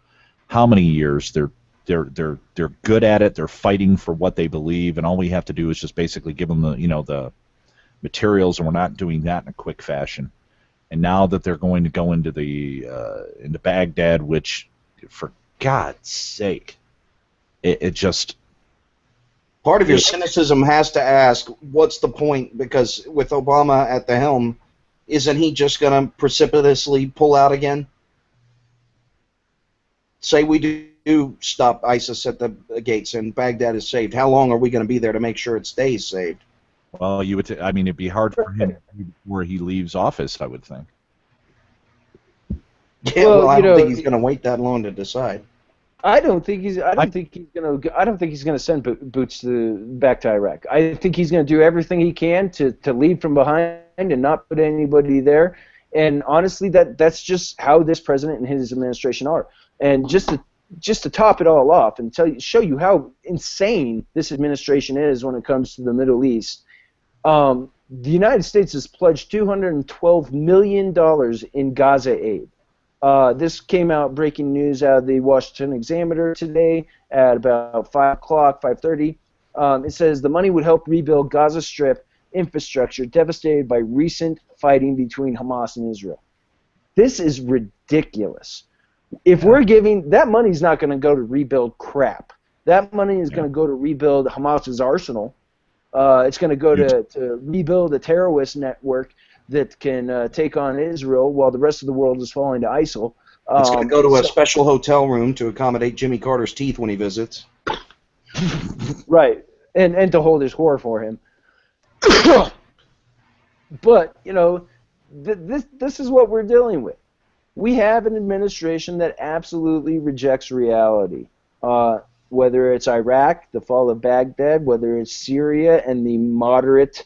how many years? They're good at it. They're fighting for what they believe, and all we have to do is just basically give them the materials, and we're not doing that in a quick fashion. And now that they're going to go into into Baghdad, which, for God's sake, it just... Part of your cynicism has to ask, what's the point? Because with Obama at the helm, isn't he just going to precipitously pull out again? Say we do stop ISIS at the gates and Baghdad is saved. How long are we going to be there to make sure it stays saved? Well, it'd be hard for him before he leaves office, I would think. Yeah, well, I don't think he's going to wait that long to decide. I don't think he's gonna send boots back to Iraq. I think he's gonna do everything he can to lead from behind and not put anybody there. And honestly, that's just how this president and his administration are. And just to top it all off and show you how insane this administration is when it comes to the Middle East, the United States has pledged $212 million in Gaza aid. This came out, breaking news out of the Washington Examiner today at about 5 o'clock, 5:30. It says the money would help rebuild Gaza Strip infrastructure devastated by recent fighting between Hamas and Israel. This is ridiculous. If we're giving, that money's not going to go to rebuild crap. That money is going to go to rebuild Hamas's arsenal. It's going to go to rebuild a terrorist network that can take on Israel while the rest of the world is falling to ISIL. It's going to go to a special hotel room to accommodate Jimmy Carter's teeth when he visits. Right, and to hold his whore for him. But, this is what we're dealing with. We have an administration that absolutely rejects reality. Whether it's Iraq, the fall of Baghdad, whether it's Syria and the moderate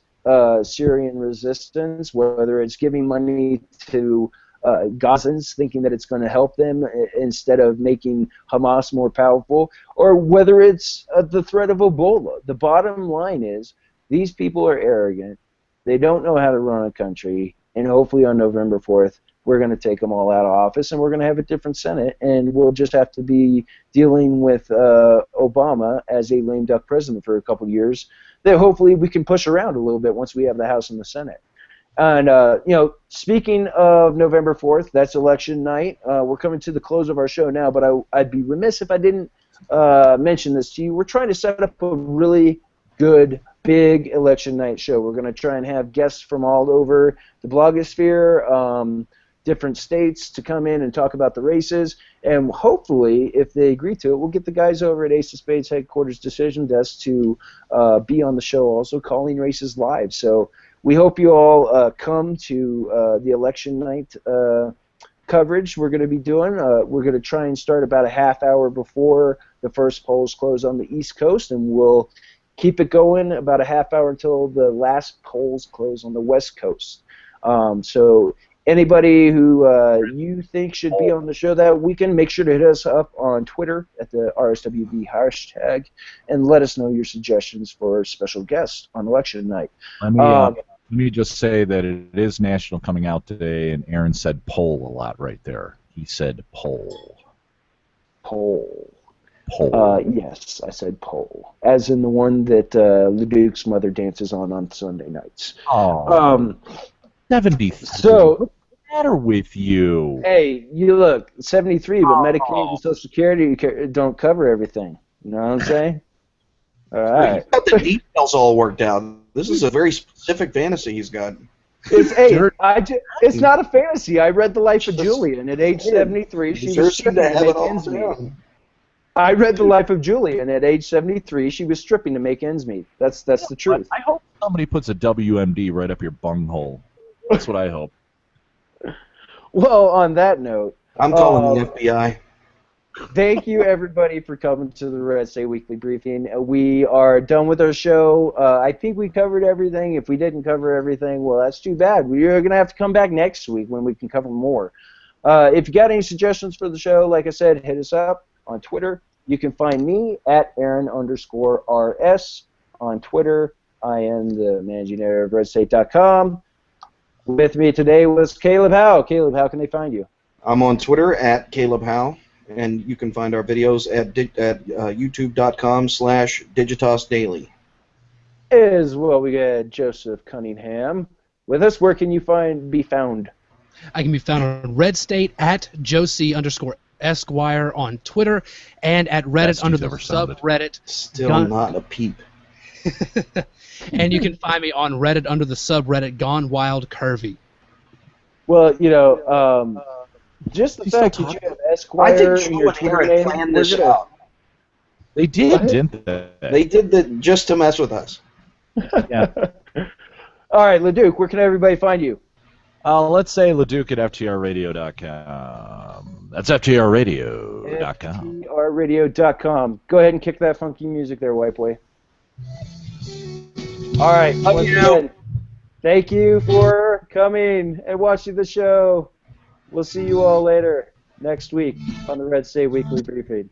Syrian resistance, whether it's giving money to Gazans thinking that it's going to help them instead of making Hamas more powerful, or whether it's the threat of Ebola. The bottom line is these people are arrogant. They don't know how to run a country, and hopefully on November 4th, we're going to take them all out of office, and we're going to have a different Senate, and we'll just have to be dealing with Obama as a lame duck president for a couple of years that hopefully we can push around a little bit once we have the House and the Senate. And, speaking of November 4th, that's election night. We're coming to the close of our show now, but I'd be remiss if I didn't mention this to you. We're trying to set up a really good, big election night show. We're going to try and have guests from all over the blogosphere, different states to come in and talk about the races. And hopefully, if they agree to it, we'll get the guys over at Ace of Spades headquarters decision desk to be on the show also, calling races live. So we hope you all come to the election night coverage we're going to be doing. We're going to try and start about a half hour before the first polls close on the East Coast, and we'll keep it going about a half hour until the last polls close on the West Coast. So anybody who you think should be on the show that weekend, make sure to hit us up on Twitter at the RSWB hashtag and let us know your suggestions for special guests on election night. Let me just say that it is National Coming Out Day, and Aaron said poll a lot right there. He said poll. Poll. Poll. Yes, I said poll, as in the one that LaDuke's mother dances on Sunday nights. Oh. 73. So, what's the matter with you? hey, you look 73, but Medicaid and Social Security don't cover everything. You know what I'm saying? All right. He's got the details all worked out. This is a very specific fantasy he's got. It's not a fantasy. I read The Life of Julian at age 73. She was stripping to make ends meet. I read The Life of Julian at age 73. She was stripping to make ends meet. That's the truth. I hope somebody puts a WMD right up your bunghole. That's what I hope. Well, on that note, I'm calling the FBI. Thank you, everybody, for coming to the Red State Weekly Briefing. We are done with our show. I think we covered everything. If we didn't cover everything, well, that's too bad. We're going to have to come back next week when we can cover more. If you got any suggestions for the show, like I said, hit us up on Twitter. You can find me at Aaron_RS on Twitter. I am the managing editor of RedState.com. With me today was Caleb Howe. Caleb, how can they find you? I'm on Twitter at Caleb Howe, and you can find our videos at youtube.com/DigitasDaily. As well, we got Joseph Cunningham with us. Where can you be found? I can be found on RedState at Josie_Esquire on Twitter and at Reddit under the subreddit. Still not a peep. And you can find me on Reddit under the subreddit Gone Wild Curvy. Well, just the fact that you have Esquire I think in Joe your and Twitter Aaron name, planned this out. They did, didn't they? They did that just to mess with us. Yeah. All right, LaDuke, where can everybody find you? Let's say LaDuke at FTRradio.com. That's FTRradio.com. FTRradio.com. Go ahead and kick that funky music there, white boy. All right, once again, thank you for coming and watching the show. We'll see you all later next week on the Red State Weekly Briefing.